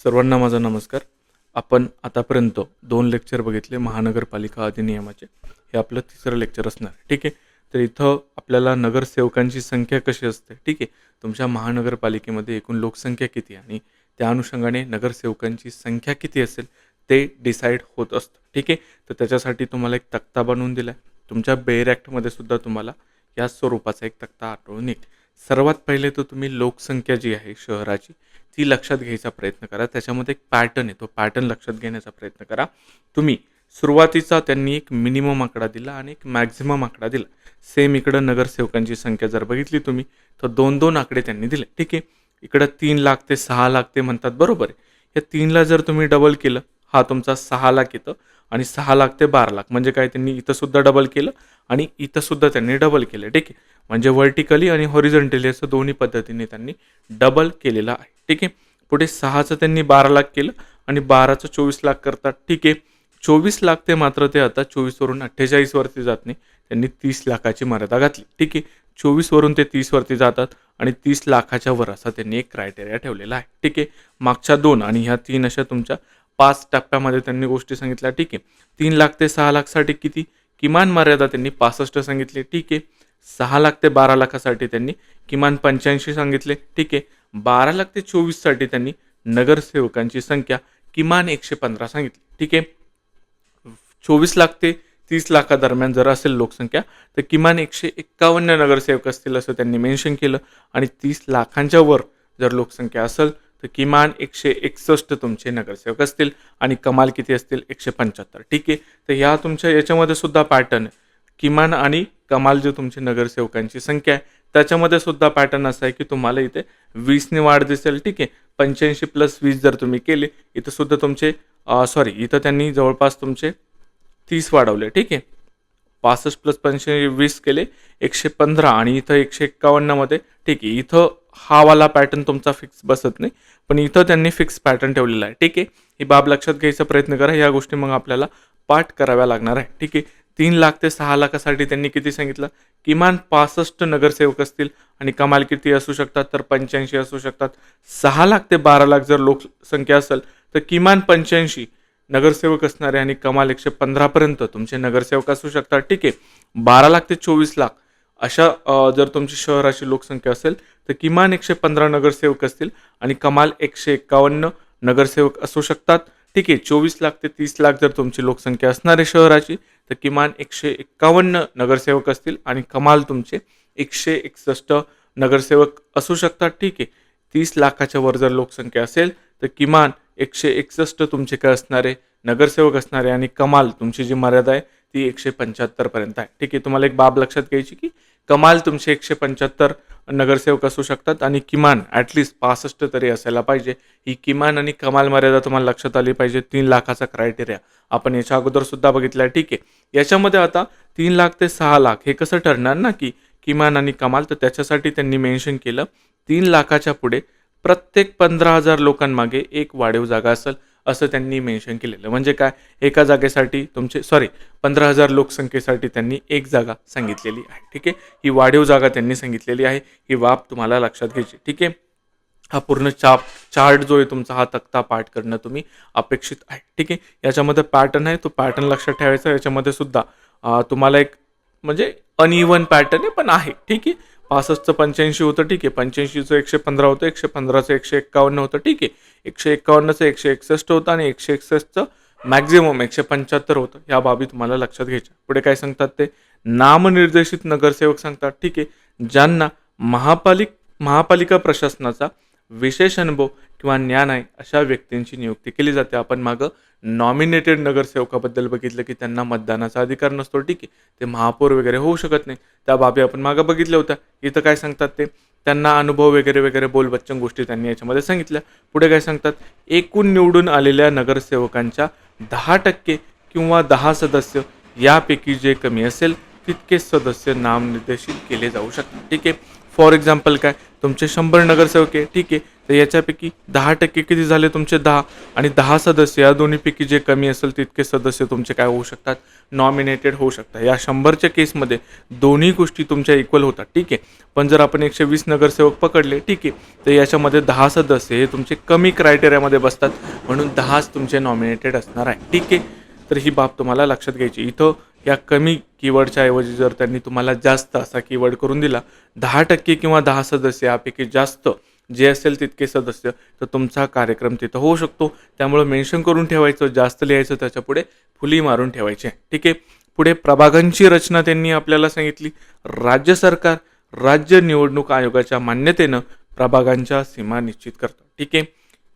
सर्वांना माझा नमस्कार. आपण आतापर्यंत 2 लेक्चर बघितले महानगरपालिका अधिनियमाचे. हे आपलं तिसरं लेक्चर असणार आहे. ठीक आहे. तर इथं आपल्याला नगरसेवकांची संख्या कशी असते, ठीक आहे. तुमच्या महानगरपालिकेमध्ये एकूण लोकसंख्या किती आणि त्या अनुषंगाने नगरसेवकांची संख्या किती असेल ते डिसाईड होत असतं. ठीक आहे. तर त्याच्यासाठी तुम्हाला एक तक्ता बनवून दिला आहे. तुमच्या बेअर ॲक्टमध्ये सुद्धा तुम्हाला या स्वरूपाचा एक तक्ता आढळून येईल. सर्वात पहिले तर तुम्ही लोकसंख्या जी आहे शहराची ती लक्षात घ्यायचा प्रयत्न करा. त्याच्यामध्ये एक पॅटर्न आहे, तो पॅटर्न लक्षात घेण्याचा प्रयत्न करा. तुम्ही सुरुवातीचा त्यांनी एक मिनिमम आकडा दिला आणि एक मॅक्झिमम आकडा दिला. सेम इकडं नगरसेवकांची संख्या जर बघितली तुम्ही तर 2-2 आकडे त्यांनी दिले. ठीक आहे. इकडं 3 लाख ते 6 लाख ते म्हणतात, बरोबर आहे. या 3ला जर तुम्ही डबल केलं, हा तुमचा 6 लाख येतं आणि 6 लाख ते 12 लाख म्हणजे काय, त्यांनी इथं सुद्धा डबल केलं आणि इथं सुद्धा त्यांनी डबल केलं. ठीक आहे. म्हणजे व्हर्टिकली आणि हॉरिझॉन्टली असं दोन्ही पद्धतीने त्यांनी डबल केलेलं आहे. ठीक आहे. पुढे 6चं त्यांनी 12 लाख केलं आणि 12चं 24 लाख करतात. ठीक आहे. 24 लाख ते मात्र ते आता 24 वरून 48 वरती जात नाही. त्यांनी 30 लाखाची मर्यादा घातली. ठीक आहे. 24 वरून ते 30 वरती जातात आणि 30 लाखाच्या वर असा त्यांनी एक क्रायटेरिया ठेवलेला आहे. ठीक आहे. मागच्या 2 आणि ह्या 3 अशा तुमच्या 5 टप्प्यामध्ये त्यांनी गोष्टी सांगितल्या. ठीक आहे. 3 लाख ते 6 लाखसाठी किती किमान मर्यादा त्यांनी 65 सांगितली. ठीक आहे. 6 लाख ते 12 लाखासाठी त्यांनी किमान 85 सांगितले. ठीक आहे. 12 लाख ते 24साठी त्यांनी नगरसेवकांची संख्या किमान 115 सांगितली. ठीक आहे. 24 लाख ते 30 लाखादरम्यान जर असेल लोकसंख्या तर किमान 151 नगरसेवक असतील असं त्यांनी मेन्शन केलं आणि 30 लाखांच्या वर जर लोकसंख्या असेल तर किमान 161 तुमचे नगरसेवक असतील आणि कमाल किती असतील 175. ठीक आहे. तर ह्या तुमच्या याच्यामध्ये सुद्धा पॅटर्न आहे. किमान आणि कमाल जे तुमची नगरसेवकांची संख्या आहे त्याच्यामध्ये सुद्धा पॅटर्न असा आहे की तुम्हाला इथे 20ने वाढ दिसेल. ठीक आहे. 85 + 20 जर तुम्ही केले इथं सुद्धा तुमचे इथं त्यांनी जवळपास तुमचे 30 वाढवले. ठीक आहे. 65 + 85 20 केले 115 आणि इथं 151 मध्ये. ठीक आहे. इथं हा वाला पॅटर्न तुमचा फिक्स बसत नाही, पण इथं त्यांनी फिक्स पॅटर्न ठेवलेला आहे. ठीक आहे. ही बाब लक्षात घ्यायचा प्रयत्न करा. या गोष्टी मग आपल्याला पाठ कराव्या लागणार आहे. ठीक आहे. 3 लाख ते 6 लाखासाठी त्यांनी किती सांगितलं, किमान 65 नगरसेवक असतील आणि कमाल किती असू शकतात तर 85 असू शकतात. 6 लाख ते 12 लाख जर लोकसंख्या असेल तर किमान 85 नगरसेवक असणारे आणि कमाल 115 पर्यंत तुमचे नगरसेवक असू शकतात. ठीक आहे. 12 लाख ते 24 लाख अशा जर तुमची शहराची लोकसंख्या असेल तर किमान 115 नगरसेवक असतील आणि कमाल 151 नगरसेवक असू शकतात. ठीक आहे. 24 लाख ते 30 लाख जर तुमची लोकसंख्या असणार आहे शहराची तर किमान 151 नगरसेवक असतील आणि कमाल तुमचे 161 नगरसेवक असू शकतात. ठीक आहे. 30 लाखाच्या वर जर लोकसंख्या असेल तर किमान 161 तुमचे काय असणारे नगरसेवक असणारे आणि कमाल तुमची जी मर्यादा आहे ती 175 पर्यंत आहे. ठीक आहे. तुम्हाला एक बाब लक्षात घ्यायची की कमाल तुमचे 175 नगरसेवक असू शकतात आणि किमान ॲटलिस्ट 65 तरी असायला पाहिजे. ही किमान आणि कमाल मर्यादा तुम्हाला लक्षात आली पाहिजे. 3 लाखाचा क्रायटेरिया आपण याच्या अगोदर सुद्धा बघितला आहे. ठीक आहे. याच्यामध्ये आता 3 लाख ते 6 लाख हे कसं ठरणार ना की किमान आणि कमाल, तर त्याच्यासाठी त्यांनी मेन्शन केलं 3 लाखाच्या पुढे प्रत्येक 15,000 लोकांमागे एक वाढीव जागा असेल असं त्यांनी मेन्शन केलेलं. म्हणजे काय, एका जागेसाठी तुमचे 15,000 लोकसंख्येसाठी त्यांनी एक जागा सांगितलेली आहे. ठीक आहे. ही वाढीव जागा त्यांनी सांगितलेली आहे. ही बाब तुम्हाला लक्षात घ्यायची. ठीक आहे. हा पूर्ण चार्ट जो आहे तुमचा, हा तक्ता पाठ करणं तुम्ही अपेक्षित आहे. ठीक आहे. याच्यामध्ये पॅटर्न आहे, तो पॅटर्न लक्षात ठेवायचा. याच्यामध्ये सुद्धा तुम्हाला एक म्हणजे अनइव्हन पॅटर्न आहे पण आहे. ठीक आहे. 65चं 85 होतं. ठीक आहे. 85चं 115 होतं. 115चं 151 होतं. ठीक आहे. 151चं 161 होतं आणि 161चं मॅक्झिमम 175 होतं. या बाबी तुम्हाला लक्षात घ्यायच्या. पुढे काय सांगतात ते नामनिर्देशित नगरसेवक सांगतात. ठीक आहे. ज्यांना महापालिका प्रशासनाचा विशेष अनुभव किंवा ज्ञान आहे अशा व्यक्तींची नियुक्ती केली जाते. आपण मागं नॉमिनेटेड नगरसेवकाबद्दल बघितलं की त्यांना मतदानाचा अधिकार नसतो. ठीक आहे. ते महापौर वगैरे होऊ शकत नाही. त्या बाबी आपण मागं बघितल्या होत्या. इथं काय सांगतात ते त्यांना अनुभव वगैरे वगैरे बोलबच्चन गोष्टी त्यांनी याच्यामध्ये सांगितल्या. पुढे काय सांगतात, एकूण निवडून आलेल्या नगरसेवकांच्या 10% किंवा 10 सदस्य यापैकी जे कमी असेल तितके सदस्य नामनिर्देशित केले जाऊ शकतात. ठीक आहे. फॉर एक्झाम्पल काय, तुमचे 100 नगरसेवक आहे. ठीक आहे. तर याच्यापैकी 10% किती झाले तुमचे 10 आणि 10 सदस्य या दोन्हीपैकी जे कमी असेल तितके सदस्य तुमचे काय होऊ शकतात, नॉमिनेटेड होऊ शकतात. या 100च्या केसमध्ये दोन्ही गोष्टी तुमच्या इक्वल होतात. ठीक आहे. पण जर आपण 120 नगरसेवक पकडले, ठीक आहे, तर याच्यामध्ये 10 सदस्य हे तुमचे कमी क्रायटेरियामध्ये बसतात, म्हणून 10च तुमचे नॉमिनेटेड असणार आहे. ठीक आहे. तर ही बाब तुम्हाला लक्षात घ्यायची. इथं या कमी कीवर्डच्या ऐवजी जर त्यांनी तुम्हाला जास्त असा कीवर्ड करून दिला, 10% किंवा 10 सदस्य यापैकी जास्त जे असेल तितके सदस्य, तर तुमचा कार्यक्रम तिथं होऊ शकतो. त्यामुळे मेन्शन करून ठेवायचं, जास्त लिहायचं, त्याच्यापुढे फुली मारून ठेवायचे. ठीक आहे. पुढे प्रभागांची रचना त्यांनी आपल्याला सांगितली. राज्य सरकार राज्य निवडणूक आयोगाच्या मान्यतेनं प्रभागांच्या सीमा निश्चित करतं. ठीक आहे.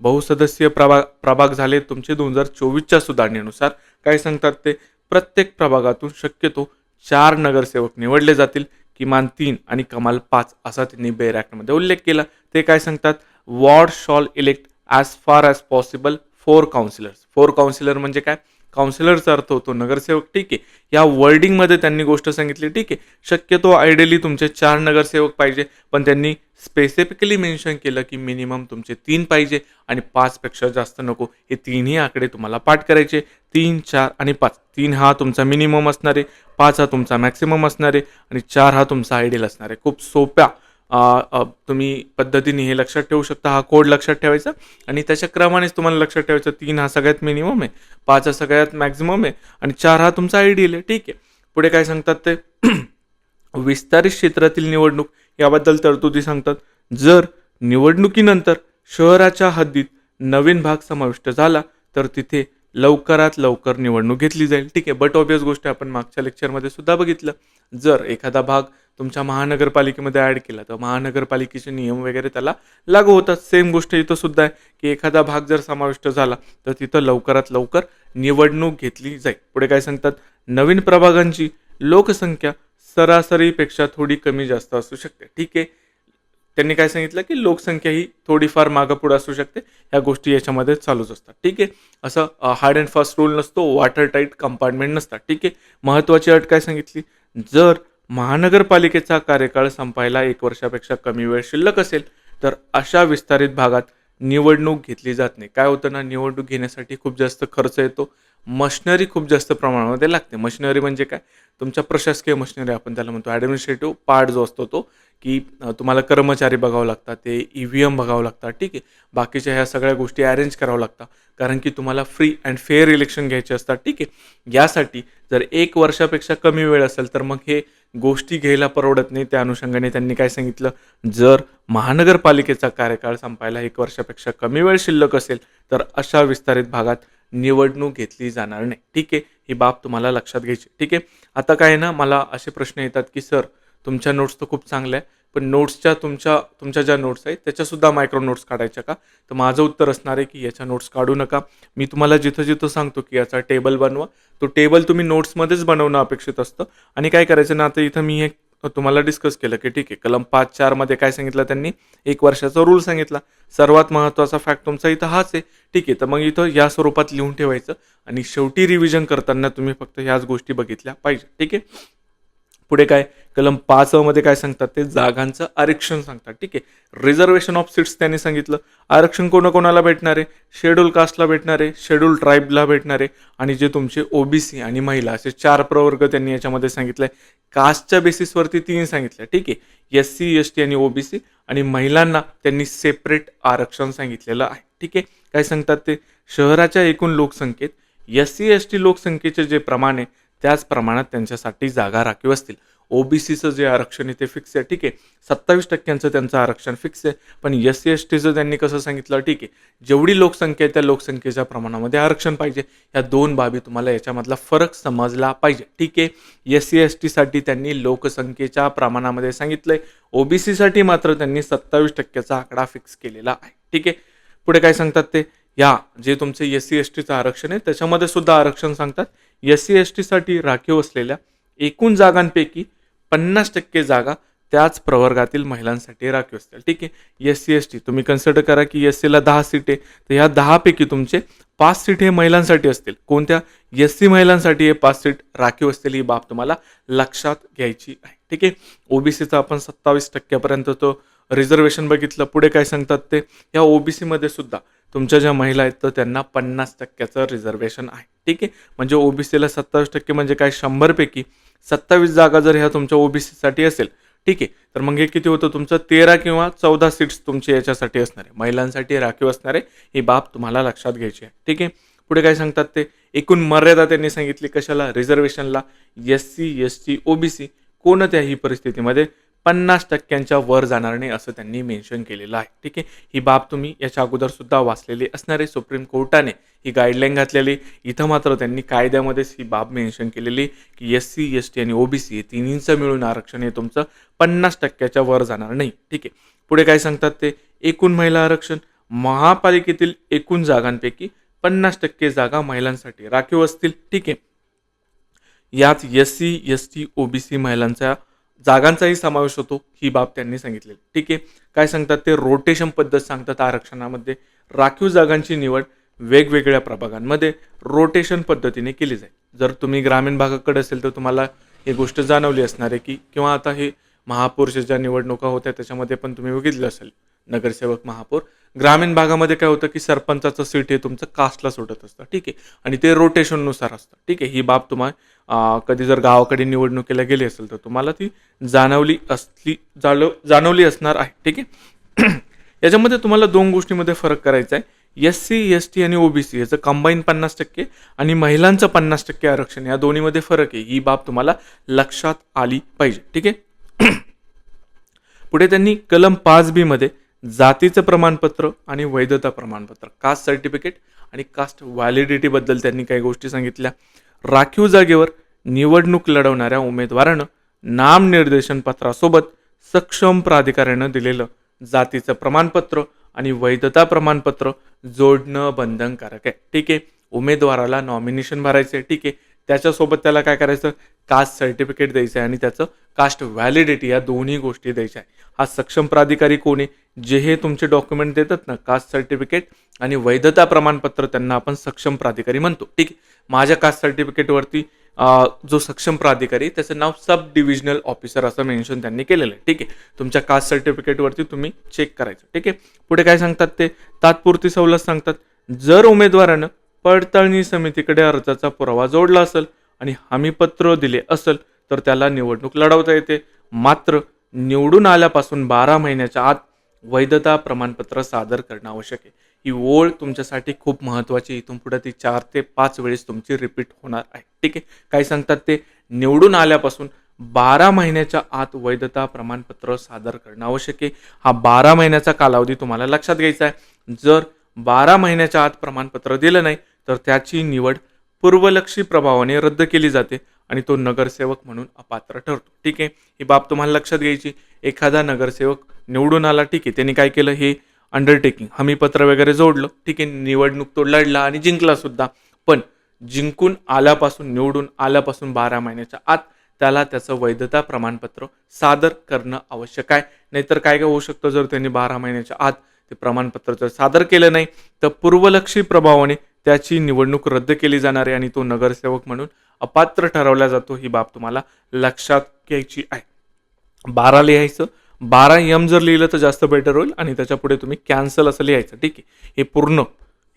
बहुसदस्यीय प्रभाग झाले तुमचे 2024च्या सुधारणेनुसार. काय सांगतात ते, प्रत्येक प्रभागातून शक्यतो 4 नगरसेवक निवडले जातील, किमान 3 आणि कमाल 5 असा त्यांनी बेअर ॲक्टमध्ये उल्लेख केला. ते काय सांगतात, ward shall elect as far as possible 4 councillors. 4 councillor म्हणजे काय, काउन्सिलरचा अर्थ होतो नगरसेवक. ठीक आहे. या वर्डिंगमध्ये त्यांनी गोष्ट सांगितली. ठीक आहे. शक्यतो आयडियली तुमचे 4 नगरसेवक पाहिजे, पण त्यांनी स्पेसिफिकली मेन्शन केलं की मिनिमम तुमचे 3 पाहिजे आणि 5 पेक्षा जास्त नको. हे तिन्ही आकडे तुम्हाला पाठ करायचे. 3, 4 आणि 5. 3 हा तुमचा मिनिमम असणार आहे, 5 हा तुमचा मॅक्सिमम असणार आहे आणि 4 हा तुमचा आयडियल असणार आहे. खूप सोप्या तुम्ही पद्धतीने हे लक्षात ठेवू शकता. हा कोड लक्षात ठेवायचा आणि त्याच्या क्रमानेच तुम्हाला लक्षात ठेवायचं. 3 हा सगळ्यात मिनिमम आहे, 5 हा सगळ्यात मॅक्सिमम आहे आणि 4 हा तुमचा आयडियल आहे. ठीक आहे. पुढे काय सांगतात ते विस्तारित क्षेत्रातील निवडणूक याबद्दल तरतुदी सांगतात. जर निवडणुकीनंतर शहराच्या हद्दीत नवीन भाग समाविष्ट झाला तर तिथे लवकरात लवकर निवडणूक घेतली जाईल. ठीक आहे. बट ऑबियस गोष्ट आपण मागच्या लेक्चरमध्ये सुद्धा बघितलं. जर एखादा भाग तुमच्या महानगरपालिकेमध्ये ॲड केला तर महानगरपालिकेचे नियम वगैरे त्याला लागू होतात. सेम गोष्ट इथं सुद्धा आहे की एखादा भाग जर समाविष्ट झाला तर तिथं लवकरात लवकर निवडणूक घेतली जाईल. पुढे काय सांगतात, नवीन प्रभागांची लोकसंख्या सरासरीपेक्षा थोडी कमी जास्त असू शकते. ठीक आहे. त्यांनी काय सांगितलं की लोकसंख्या ही थोडीफार मागं पुढे असू शकते. ह्या गोष्टी याच्यामध्ये चालूच असतात. ठीक आहे. असं हार्ड अँड फास्ट रूल नसतो, वॉटर टाईट कंपार्टमेंट नसतात. ठीक आहे. महत्त्वाची अट काय सांगितली, जर महानगरपालिकेचा कार्यकाळ संपायला 1 वर्षापेक्षा कमी वेळ शिल्लक असेल तर अशा विस्तारित भागात निवडणूक घेतली जात नाही. काय होतं ना, निवडणूक घेण्यासाठी खूप जास्त खर्च येतो, मशिनरी खूप जास्त प्रमाणामध्ये लागते. मशिनरी म्हणजे काय, तुमच्या प्रशासकीय मशिनरी आपण त्याला म्हणतो. ॲडमिनिस्ट्रेटिव्ह पार्ट जो असतो तो, की तुम्हाला कर्मचारी बघावं लागतात, ते EVM बघावं लागतात. ठीक आहे. बाकीच्या ह्या सगळ्या गोष्टी अरेंज करावं लागतात, कारण की तुम्हाला फ्री अँड फेअर इलेक्शन घ्यायचे असतात. ठीक आहे. यासाठी जर 1 वर्षापेक्षा कमी वेळ असेल तर मग हे गोष्टी घ्यायला परवडत नाही. त्या अनुषंगाने त्यांनी काय सांगितलं, जर महानगरपालिकेचा कार्यकाळ संपायला 1 वर्षापेक्षा कमी वेळ शिल्लक असेल तर अशा विस्तारित भागात निवडणूक घेतली जाणार नाही. ठीक आहे. ही बाब तुम्हाला लक्षात घ्यायची. ठीक आहे. आता काय आहे ना, मला असे प्रश्न येतात की सर तुमच्या नोट्स तर खूप चांगल्या आहे, पण नोट्सच्या तुमच्या ज्या नोट्स आहेत त्याच्यासुद्धा मायक्रो नोट्स काढायच्या का? तर माझं उत्तर असणार आहे की याच्या नोट्स काढू नका. मी तुम्हाला जिथं जिथं सांगतो की याचा टेबल बनवा, तो टेबल तुम्ही नोट्समध्येच बनवणं अपेक्षित असतं. आणि काय करायचं ना, आता इथं मी एक तुम्हाला डिस्कस केलं की ठीक आहे, कलम 5.4 मध्ये काय सांगितलं त्यांनी, 1 वर्षाचा रूल सांगितला. सर्वात महत्त्वाचा फॅक्ट तुमचा इथं हाच आहे. ठीक आहे. तर मग इथं या स्वरूपात लिहून ठेवायचं आणि शेवटी रिव्हिजन करताना तुम्ही फक्त ह्याच गोष्टी बघितल्या पाहिजे. ठीक आहे. पुढे काय, कलम 5 मध्ये काय सांगतात ते आरक्षण आरक्षण सांगतात. ठीक आहे. रिझर्वेशन ऑफ सीट्स त्यांनी सांगितलं. आरक्षण कोणाकोणाला भेटणार आहे, शेड्यूल कास्टला भेटणार आहे, शेड्यूल ट्राईबला भेटणार आहे आणि जे तुमचे OBC आणि महिला असे 4 प्रवर्ग त्यांनी याच्यामध्ये सांगितलंय. कास्टच्या बेसिसवरती 3 सांगितलं. ठीक आहे. SC ST आणि OBC आणि महिलांना त्यांनी सेपरेट आरक्षण सांगितलेलं आहे. ठीक आहे. काय सांगतात ते, शहराच्या एकूण लोकसंख्येत SC ST लोकसंख्येचे जे प्रमाण आहे त्याच प्रमाणात त्यांच्यासाठी जागा राखीव असतील. OBCचं जे आरक्षण आहे ते फिक्स आहे. ठीक आहे. 27% त्यांचं आरक्षण फिक्स आहे. पण SC STचं त्यांनी कसं सांगितलं, ठीक आहे, जेवढी लोकसंख्या आहे त्या लोकसंख्येच्या प्रमाणामध्ये आरक्षण पाहिजे. या 2 बाबी तुम्हाला याच्यामधला फरक समजला पाहिजे. ठीक आहे. SC STसाठी त्यांनी लोकसंख्येच्या प्रमाणामध्ये सांगितलंय, OBCसाठी मात्र त्यांनी 27%चा आकडा फिक्स केलेला आहे. ठीक आहे. पुढे काय सांगतात ते, या जे तुमचे SC STचं आरक्षण आहे त्याच्यामध्ये सुद्धा आरक्षण सांगतात. SC STसाठी राखीव असलेल्या एकूण जागांपैकी 50% जागा त्याच प्रवर्गातील महिलांसाठी राखीव असतील. ठीक आहे. SC ST तुम्ही कन्सिडर करा की SCला 10 सीट आहे, तर ह्या 10 पैकी तुमचे 5 सीट हे महिलांसाठी असतील. कोणत्या, SC महिलांसाठी हे 5 सीट राखीव असतील. ही बाब तुम्हाला लक्षात घ्यायची आहे. ठीक आहे. OBCचा आपण 27% तो रिझर्वेशन बघितलं. पुढे काय सांगतात ते, या ओबीसीमध्ये सुद्धा तुमच्या ज्या महिला आहेत तर त्यांना 50% रिझर्वेशन आहे. ठीक आहे. म्हणजे ओबीसीला 27% म्हणजे काय 100 पैकी 27 जागा जर ह्या तुमच्या ओबीसीसाठी असेल, ठीक आहे, तर मग हे किती होतं तुमचं 13 किंवा 14 सीट्स तुमची याच्यासाठी असणार आहे, महिलांसाठी राखीव असणार आहे. ही बाब तुम्हाला लक्षात घ्यायची आहे. ठीक आहे. पुढे काय सांगतात ते, एकूण मर्यादा त्यांनी सांगितली कशाला, रिझर्वेशनला. एससी, एसटी, ओबीसी कोणत्याही परिस्थितीमध्ये 50% वर जाणार नाही असं त्यांनी मेन्शन केलेलं आहे. ठीक आहे. ही बाब तुम्ही याच्या अगोदर सुद्धा वाचलेली असणार आहे. सुप्रीम कोर्टाने ही गाईडलाईन घातलेली. इथं मात्र त्यांनी कायद्यामध्येच ही बाब मेन्शन केलेली की एससी, एसटी आणि ओबीसी हे तिन्हींचं मिळून आरक्षण हे तुमचं 50% वर जाणार नाही. ठीक आहे. पुढे काय सांगतात ते, एकूण महिला आरक्षण, महापालिकेतील एकूण जागांपैकी 50% जागा महिलांसाठी राखीव असतील. ठीक आहे. यात एससी, एसटी, ओबीसी महिलांच्या जागांचाही समावेश होतो. ही बाब त्यांनी सांगितलेली. ठीक आहे. काय सांगतात ते, रोटेशन पद्धत सांगतात आरक्षणामध्ये. राखीव जागांची निवड वेगवेगळ्या प्रभागांमध्ये रोटेशन पद्धतीने केली जाईल. जर तुम्ही ग्रामीण भागाकडे असेल तर तुम्हाला ही गोष्ट जाणवली असणार आहे की, किंवा आता हे महापौरच्या ज्या निवडणुका होत्या त्याच्यामध्ये पण तुम्ही बघितलं असेल, नगरसेवक, महापौर. ग्रामीण भागामध्ये काय होतं की सरपंचाचं सीट हे तुमचं कास्टला सुटत असतं. ठीक आहे. आणि ते रोटेशननुसार असतं. ठीक आहे. ही बाब तुम्हाला कधी जर गावाकडे निवडणुकीला गेली असेल तर तुम्हाला ती जाणवली असणार आहे. ठीक आहे. याच्यामध्ये तुम्हाला 2 गोष्टींमध्ये फरक करायचा आहे. एससी, एसटी आणि ओबीसी याचं कंबाईन 50% आणि महिलांचं 50% आरक्षण, या दोन्हीमध्ये फरक आहे. ही बाब तुम्हाला लक्षात आली पाहिजे. ठीक आहे. पुढे त्यांनी कलम 5B मध्ये जातीचं प्रमाणपत्र आणि वैधता प्रमाणपत्र, कास्ट सर्टिफिकेट आणि कास्ट व्हॅलिडिटी बद्दल त्यांनी काही गोष्टी सांगितल्या. राखीव जागेवर निवडणूक लढवणाऱ्या उमेदवारानं नामनिर्देशन पत्रासोबत सक्षम प्राधिकाऱ्यानं दिलेलं जातीचं प्रमाणपत्र आणि वैधता प्रमाणपत्र जोडणं बंधनकारक आहे. ठीक आहे. उमेदवाराला नॉमिनेशन भरायचं आहे. ठीक आहे. त्याच्यासोबत त्याला काय करायचं, कास्ट सर्टिफिकेट द्यायचं आहे आणि त्याचं कास्ट व्हॅलिडिटी, या दोन्ही गोष्टी द्यायच्या आहे. हा सक्षम प्राधिकारी कोण आहे, जे हे तुमचे डॉक्युमेंट देतात ना, कास्ट सर्टिफिकेट आणि वैधता प्रमाणपत्र, त्यांना आपण सक्षम प्राधिकारी म्हणतो. ठीक आहे. माझ्या कास्ट सर्टिफिकेटवरती जो सक्षम प्राधिकारी त्याचं नाव सब डिव्हिजनल ऑफिसर असं मेन्शन त्यांनी केलेलं आहे. ठीक आहे. तुमच्या कास्ट सर्टिफिकेटवरती तुम्ही चेक करायचं. ठीक आहे. पुढे काय सांगतात ते, तात्पुरती सवलत सांगतात. जर उमेदवारानं पडताळणी समितीकडे अर्जाचा पुरावा जोडला असेल आणि हमीपत्र दिले असेल तर त्याला निवडणूक लढवता येते. मात्र निवडून आल्यापासून 12 महिन्याच्या आत वैधता प्रमाणपत्र सादर करणं आवश्यक आहे. ही ओळ तुमच्यासाठी खूप महत्त्वाची. इथून पुढे ती 4 ते 5 वेळेस तुमची रिपीट होणार आहे. ठीक आहे. काय सांगतात ते, निवडून आल्यापासून 12 महिन्याच्या आत वैधता प्रमाणपत्र सादर करणं आवश्यक आहे. हा 12 महिन्याचा कालावधी तुम्हाला लक्षात घ्यायचा आहे. जर 12 महिन्याच्या आत प्रमाणपत्र दिलं नाही तर त्याची निवड पूर्वलक्षी प्रभावाने रद्द केली जाते आणि तो नगरसेवक म्हणून अपात्र ठरतो. ठीक आहे. ही बाब तुम्हाला लक्षात घ्यायची. एखादा नगरसेवक निवडून आला, ठीक आहे, त्यांनी काय केलं, हे अंडरटेकिंग, हमीपत्र वगैरे जोडलं, ठीक आहे, निवडणूक तो लढला आणि जिंकला सुद्धा. पण जिंकून आल्यापासून, निवडून आल्यापासून 12 महिन्याच्या आत त्याला त्याचं वैधता प्रमाणपत्र सादर करणं आवश्यक आहे. नाहीतर काय होऊ शकतं, जर त्यांनी 12 महिन्याच्या आत ते प्रमाणपत्र जर सादर केलं नाही तर पूर्वलक्षी प्रभावाने त्याची निवडणूक रद्द केली जाणार आहे आणि तो नगरसेवक म्हणून अपात्र ठरवला जातो. ही बाब तुम्हाला लक्षात घ्यायची आहे. 12 लिहायचं, 12M जर लिहिलं तर जास्त बेटर होईल आणि त्याच्या पुढे तुम्ही कॅन्सल असं लिहायचं. ठीक आहे. हे पूर्ण,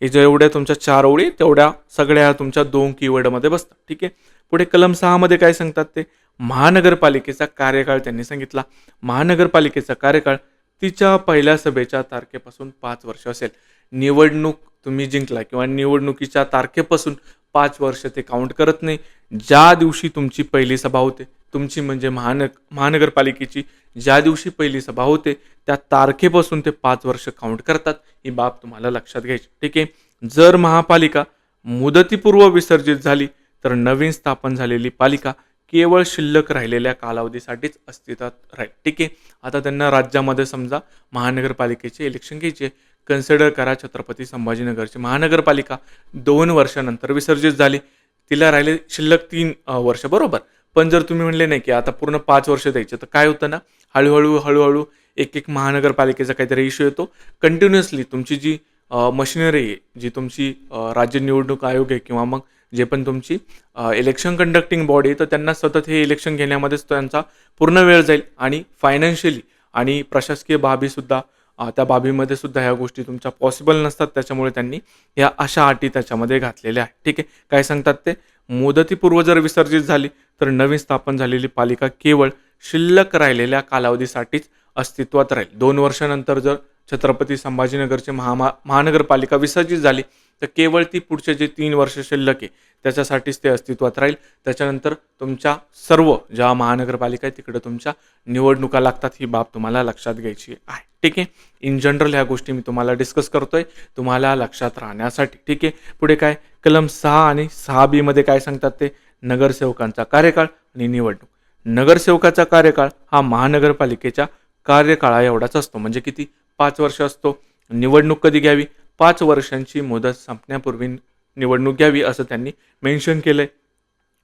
हे जेवढ्या तुमच्या 4 ओळी तेवढ्या सगळ्या तुमच्या 2 कीवर्डमध्ये बसतात. ठीक आहे. पुढे कलम 6 मध्ये काय सांगतात ते, महानगरपालिकेचा कार्यकाळ त्यांनी सांगितला. महानगरपालिकेचा कार्यकाळ तिच्या पहिल्या सभेच्या तारखेपासून 5 वर्ष असेल. निवडणूक तुम्ही जिंकला किंवा निवडणुकीच्या तारखेपासून 5 वर्ष ते काउंट करत नाही. ज्या दिवशी तुमची पहिली सभा होते, तुमची म्हणजे महानगरपालिकेची ज्या दिवशी पहिली सभा होते त्या तारखेपासून ते 5 वर्ष काउंट करतात. ही बाब तुम्हाला लक्षात घ्यायची. ठीक आहे. जर महापालिका मुदतीपूर्व विसर्जित झाली तर नवीन स्थापन झालेली पालिका केवळ शिल्लक राहिलेल्या कालावधीसाठीच अस्तित्वात राहील. ठीक आहे. आता त्यांना राज्यामध्ये समजा महानगरपालिकेचे इलेक्शन घ्यायचे, कन्सिडर करा छत्रपती संभाजीनगरची महानगरपालिका 2 वर्षानंतर विसर्जित झाली, तिला राहिले शिल्लक 3 वर्ष, बरोबर. पण जर तुम्ही म्हणले नाही की आता पूर्ण 5 वर्ष द्यायचे, तर काय होतं ना, हळूहळू एक महानगरपालिकेचा काहीतरी इश्यू येतो. कंटिन्युअसली तुमची जी मशिनरी आहे, जी तुमची राज्य निवडणूक आयोग आहे किंवा मग जे पण तुमची इलेक्शन कंडक्टिंग बॉडी आहे, तर त्यांना सतत हे इलेक्शन घेण्यामध्येच त्यांचा पूर्ण वेळ जाईल आणि फायनान्शियली आणि प्रशासकीय बाबीसुद्धा त्या बाबीमध्ये सुद्धा ह्या गोष्टी तुमच्या पॉसिबल नसतात. त्याच्यामुळे त्यांनी ह्या अशा अटी त्याच्यामध्ये घातलेल्या आहेत. ठीक आहे. काय सांगतात ते, मुदतीपूर्व जर विसर्जित झाली तर नवीन स्थापन झालेली पालिका केवळ शिल्लक राहिलेल्या कालावधीसाठीच अस्तित्वात राहील. 2 वर्षानंतर जर छत्रपती संभाजीनगरची महानगरपालिका विसर्जित झाली तर केवळ ती पुढचे जे 3 वर्ष शिल्लक आहे त्याच्यासाठीच ते अस्तित्वात राहील. त्याच्यानंतर तुमच्या सर्व ज्या महानगरपालिका आहे तिकडे तुमच्या निवडणुका लागतात. ही बाब तुम्हाला लक्षात घ्यायची आहे. ठीक आहे. इन जनरल ह्या गोष्टी मी तुम्हाला डिस्कस करतोय तुम्हाला लक्षात राहण्यासाठी. ठीक आहे. पुढे काय, कलम 6 आणि 6B मध्ये काय सांगतात ते, नगरसेवकांचा कार्यकाळ आणि निवडणूक. नगरसेवकाचा कार्यकाळ हा महानगरपालिकेच्या कार्यकाळा एवढाच असतो. म्हणजे किती, 5 वर्ष असतो. निवडणूक कधी घ्यावी, 5 वर्षांची मुदत संपण्यापूर्वी निवडणूक घ्यावी असं त्यांनी मेन्शन केलंय.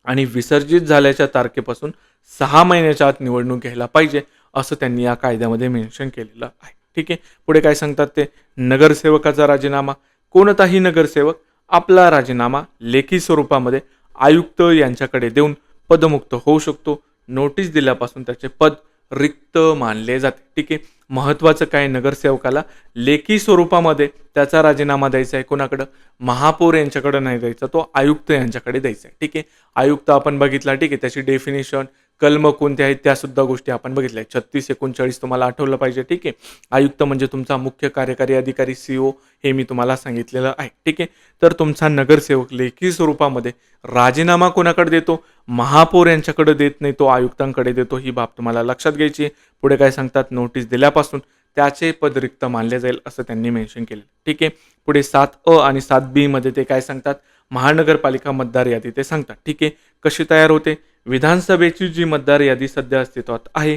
आणि विसर्जित झाल्याच्या तारखेपासून 6 महिन्याच्या आत निवडणूक घ्यायला पाहिजे असं त्यांनी या कायद्यामध्ये मेन्शन केलेलं आहे. ठीक आहे. पुढे काय सांगतात ते, नगरसेवकाचा राजीनामा. कोणताही नगरसेवक आपला राजीनामा लेखी स्वरूपामध्ये आयुक्त यांच्याकडे देऊन पदमुक्त होऊ शकतो. नोटीस दिल्यापासून त्याचे पद रिक्त मानले जाते. ठीक आहे. महत्त्वाचं काय, नगरसेवकाला लेखी स्वरूपामध्ये त्याचा राजीनामा द्यायचा आहे. कोणाकडं, महापौर यांच्याकडे नाही द्यायचा, तो आयुक्त यांच्याकडे द्यायचा आहे. ठीक आहे. आयुक्त आपण बघितला. ठीक आहे. त्याची डेफिनेशन, कलम कोणते आहेत त्यासुद्धा गोष्टी आपण बघितल्या. 36-39 तुम्हाला आठवलं पाहिजे. ठीक आहे. आयुक्त म्हणजे तुमचा मुख्य कार्यकारी अधिकारी CO हे मी तुम्हाला सांगितलेलं आहे. ठीक आहे. तर तुमचा नगरसेवक लेखी स्वरूपामध्ये राजीनामा कोणाकडे देतो, महापौर यांच्याकडे देत नाही, तो आयुक्तांकडे देतो. ही बाब तुम्हाला लक्षात घ्यायची. पुढे काय सांगतात, नोटीस दिल्यापासून त्याचे पद रिक्त मानले जाईल असं त्यांनी मेन्शन केलं. ठीक आहे. पुढे 7A आणि 7B मध्ये ते काय सांगतात, महानगरपालिका मतदार यादी ते सांगतात. ठीक आहे. कशी तयार होते, विधानसभेची जी मतदार यादी सध्या अस्तित्वात आहे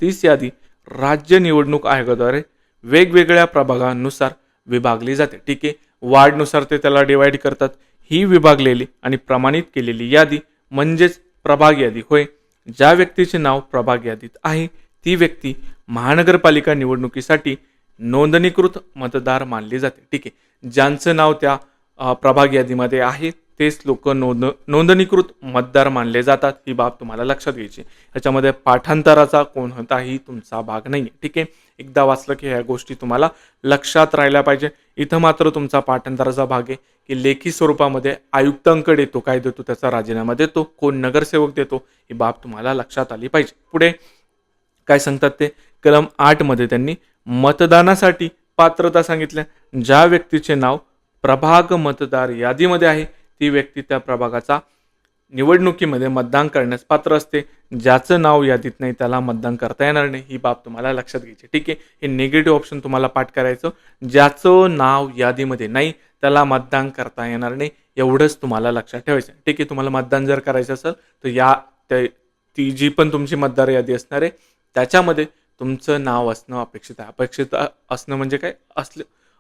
तीच यादी राज्य निवडणूक आयोगाद्वारे वेगवेगळ्या प्रभागांनुसार विभागली जाते. ठीक आहे. वार्डनुसार ते त्याला डिवाइड करतात. ही विभागलेली आणि प्रमाणित केलेली यादी म्हणजेच प्रभाग यादी होय. ज्या व्यक्तीचे नाव प्रभाग यादीत आहे ती व्यक्ती महानगरपालिका निवडणुकीसाठी नोंदणीकृत मतदार मानली जाते. ठीक आहे. ज्यांचं नाव त्या प्रभाग यादीमध्ये आहे तेच लोक नोंदणीकृत मतदार मानले जातात. ही बाब तुम्हाला लक्षात घ्यायची. ह्याच्यामध्ये पाठांतराचा कोणताही तुमचा भाग नाही आहे. ठीक आहे. एकदा वाचलं की ह्या गोष्टी तुम्हाला लक्षात राहिल्या पाहिजे. इथं मात्र तुमचा पाठांतराचा भाग आहे की लेखी स्वरूपामध्ये आयुक्तांकडे तो काय देतो, त्याचा राजीनामा देतो, कोण नगरसेवक देतो, ही बाब तुम्हाला लक्षात आली पाहिजे. पुढे काय सांगतात ते, कलम 8 मध्ये त्यांनी मतदानासाठी पात्रता सांगितल्या. ज्या व्यक्तीचे नाव प्रभाग मतदार यादीमध्ये आहे ती व्यक्ती त्या प्रभागाचा निवडणुकीमध्ये मतदान करण्यास पात्र असते. ज्याचं नाव यादीत नाही त्याला मतदान करता येणार नाही. ही बाब तुम्हाला लक्षात घ्यायची. ठीक आहे. हे निगेटिव्ह ऑप्शन तुम्हाला पाठ करायचं. ज्याचं नाव यादीमध्ये नाही त्याला मतदान करता येणार नाही, एवढंच तुम्हाला लक्षात ठेवायचं. ठीक आहे. तुम्हाला मतदान जर करायचं असेल तर ती जी पण तुमची मतदार यादी असणार आहे त्याच्यामध्ये तुमचं नाव असणं अपेक्षित आहे. अपेक्षित असणं म्हणजे काय,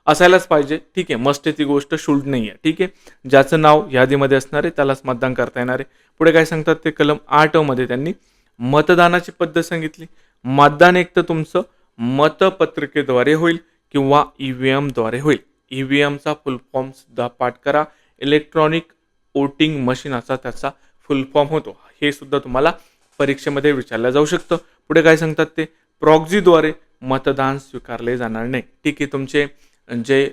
असायलाच पाहिजे. ठीक आहे. मस्ट ती गोष्ट, शुल्ड नाही आहे. ठीक आहे. ज्याचं नाव यादीमध्ये असणार आहे त्यालाच मतदान करता येणार आहे. पुढे काय सांगतात ते, कलम 8 मध्ये त्यांनी मतदानाची पद्धत सांगितली. मतदान एक तर तुमचं मतपत्रिकेद्वारे होईल किंवा EVM द्वारे होईल. EVMचा फुल फॉर्म सुद्धा पाठ करा. इलेक्ट्रॉनिक वोटिंग मशीन असा त्याचा फुल फॉर्म होतो. हे सुद्धा तुम्हाला परीक्षेमध्ये विचारलं जाऊ शकतं. पुढे काय सांगतात ते, प्रॉक्सीद्वारे मतदान स्वीकारले जाणार नाही. ठीक आहे. तुमचे जे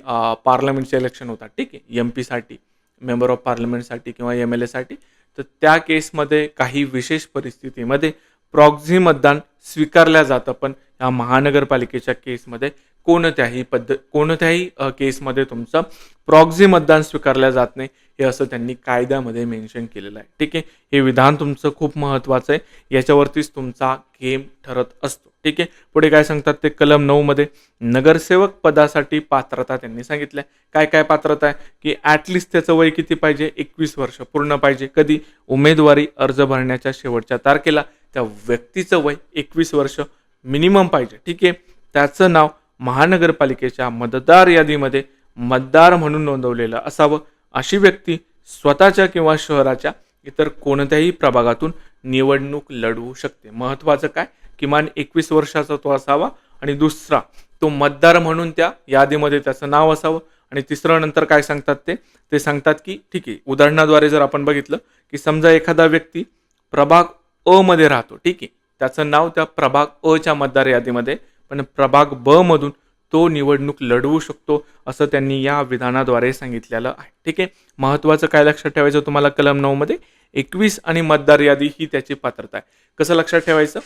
पार्लमेंटचे इलेक्शन होतात, ठीक आहे, MP साठी, मेंबर ऑफ पार्लमेंटसाठी किंवा MLA साठी, तर त्या केसमध्ये काही विशेष परिस्थितीमध्ये प्रॉक्सी मतदान स्वीकारल्या जातं. पण या महानगरपालिकेच्या केसमध्ये कोणत्याही केसमध्ये तुमचं प्रॉक्सी मतदान स्वीकारल्या जात नाही. हे असं त्यांनी कायद्यामध्ये मेन्शन केलेलं आहे. ठीक आहे. हे विधान तुमचं खूप महत्त्वाचं आहे. याच्यावरतीच तुमचा गेम ठरत असतो. ठीक आहे. पुढे काय सांगतात ते, कलम 9 मध्ये नगरसेवक पदासाठी पात्रता त्यांनी सांगितल्या. काय काय पात्रता आहे की ॲटलिस्ट त्याचं वय किती पाहिजे, 21 वर्ष पूर्ण पाहिजे. कधी, उमेदवारी अर्ज भरण्याच्या शेवटच्या तारखेला त्या व्यक्तीचं वय 21 वर्ष मिनिमम पाहिजे. ठीक आहे. त्याचं नाव महानगरपालिकेच्या मतदार यादीमध्ये मतदार म्हणून नोंदवलेलं असावं. अशी व्यक्ती स्वतःच्या किंवा शहराच्या इतर कोणत्याही प्रभागातून निवडणूक लढवू शकते. महत्त्वाचं काय, किमान 21 वर्षाचा तो असावा. आणि दुसरा, तो मतदार म्हणून त्या यादीमध्ये त्याचं नाव असावं. आणि तिसरं नंतर काय सांगतात ते सांगतात की ठीक आहे, उदाहरणाद्वारे जर आपण बघितलं की समजा एखादा व्यक्ती प्रभाग अ मध्ये राहतो. ठीक आहे. त्याचं नाव त्या प्रभाग अ च्या मतदार यादीमध्ये पण प्रभाग ब मधून तो निवडणूक लढवू शकतो, असं त्यांनी या विधानाद्वारे सांगितलेलं आहे. ठीक आहे. महत्त्वाचं काय लक्षात ठेवायचं तुम्हाला कलम 9 मध्ये 21 आणि मतदार यादी ही त्याची पात्रता आहे. कसं लक्षात ठेवायचं?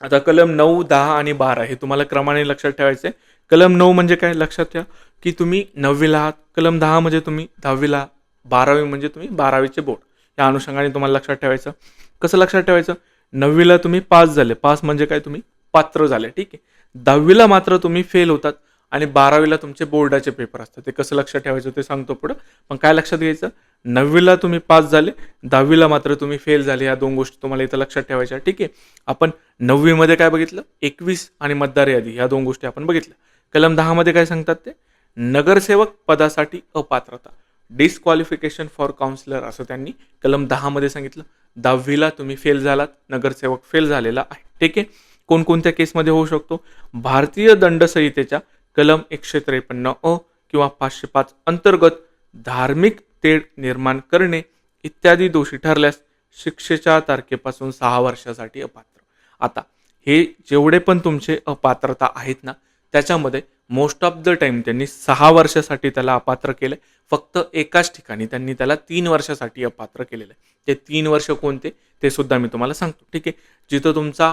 आता कलम 9, 10 आणि 12 हे तुम्हाला क्रमाने लक्षात ठेवायचे. कलम 9 म्हणजे काय लक्षात ठेवा, की तुम्ही 9वीला आहात. कलम 10 म्हणजे तुम्ही 10वीला, 12वी म्हणजे तुम्ही 12वीचे बोर्ड. या अनुषंगाने तुम्हाला लक्षात ठेवायचं. कसं लक्षात ठेवायचं? 9वीला तुम्ही पास झाले. पास म्हणजे काय? तुम्ही पात्र झाले. ठीक आहे. 10वीला मात्र तुम्ही फेल होतात आणि 12वीला तुमचे बोर्डाचे पेपर असतात. ते कसं लक्षात ठेवायचं ते सांगतो पुढं. पण काय लक्षात घ्यायचं? 9वीला तुम्ही पास झाले, 10वीला मात्र तुम्ही फेल झाले. या दोन गोष्टी तुम्हाला इथं लक्षात ठेवायच्या. ठीक आहे. आपण 9वी मध्ये काय बघितलं? 21 आणि मतदार यादी ह्या दोन गोष्टी आपण बघितल्या. कलम 10 मध्ये काय सांगतात ते? नगरसेवक पदासाठी अपात्रता, डिस्क्वालिफिकेशन फॉर काउन्सिलर, असं त्यांनी कलम 10 मध्ये सांगितलं. 10वीला तुम्ही फेल झालात, नगरसेवक फेल झालेला आहे. ठीक आहे. कोणकोणत्या केसमध्ये होऊ शकतो? भारतीय दंड संहितेच्या कलम 153 अ किंवा 505 अंतर्गत धार्मिक तेढ निर्माण करणे इत्यादी दोषी ठरल्यास शिक्षेच्या तारखेपासून 6 वर्षासाठी अपात्र. आता हे जेवढे पण तुमचे अपात्रता आहेत ना, त्याच्यामध्ये मोस्ट ऑफ द टाइम त्यांनी 6 वर्षासाठी त्याला अपात्र केले. फक्त एकाच ठिकाणी त्यांनी त्याला 3 वर्षासाठी अपात्र केलेलं आहे. ते 3 वर्ष कोणते ते सुद्धा मी तुम्हाला सांगतो. ठीक आहे. जिथं तुमचा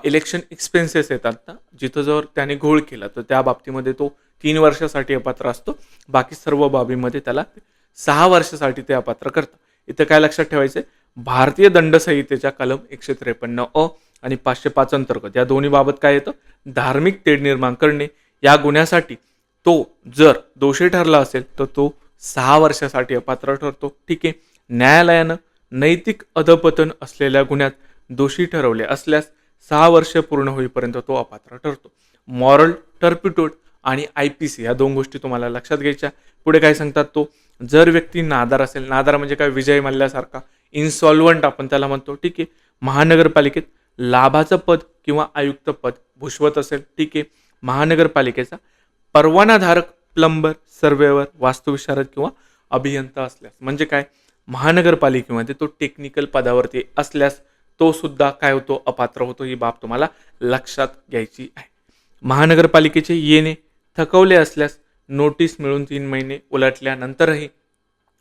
इलेक्शन एक्सपेन्सेस येतात ना, जिथं जर त्याने घोळ केला तर त्या बाबतीमध्ये तो 3 वर्षासाठी अपात्र असतो. बाकी सर्व बाबीमध्ये त्याला 6 वर्षासाठी ते अपात्र करतं. इथं काय लक्षात ठेवायचं? भारतीय दंड संहितेच्या कलम 153 अ आणि 505 अंतर्गत या दोन्ही बाबत काय येतं? धार्मिक तेढ निर्माण करणे या गुन्ह्यासाठी तो जर दोषी ठरला असेल तर तो 6 वर्षासाठी अपात्र ठरतो. ठीक आहे. न्यायालयानं नैतिक अधपतन असलेल्या गुन्ह्यात दोषी ठरवले असल्यास 6 वर्ष पूर्ण होईपर्यंत तो अपात्र ठरतो. मॉरल टर्पिट्यूड आणि IPC या दोन गोष्टी तुम्हाला लक्षात घ्यायच्या. पुढे काय सांगतात? तो जर व्यक्ती नादार असेल, नादार म्हणजे काय? विजय मल्ल्यासारखा इन्सॉल्वंट आपण त्याला म्हणतो. ठीक आहे. महानगरपालिकेत लाभाचं पद किंवा आयुक्त पद भूषवत असेल. ठीक आहे. महानगरपालिकेचा परवानाधारक प्लंबर, सर्वेवर, वास्तुविशारद किंवा अभियंता असल्यास, म्हणजे काय? महानगरपालिकेमध्ये तो टेक्निकल पदावरती असल्यास तो सुद्धा काय होतो? अपात्र होतो. ही बाब तुम्हाला लक्षात घ्यायची आहे. महानगरपालिकेचे येणे थकवले असल्यास नोटीस मिळून 3 महिने उलटल्यानंतरही,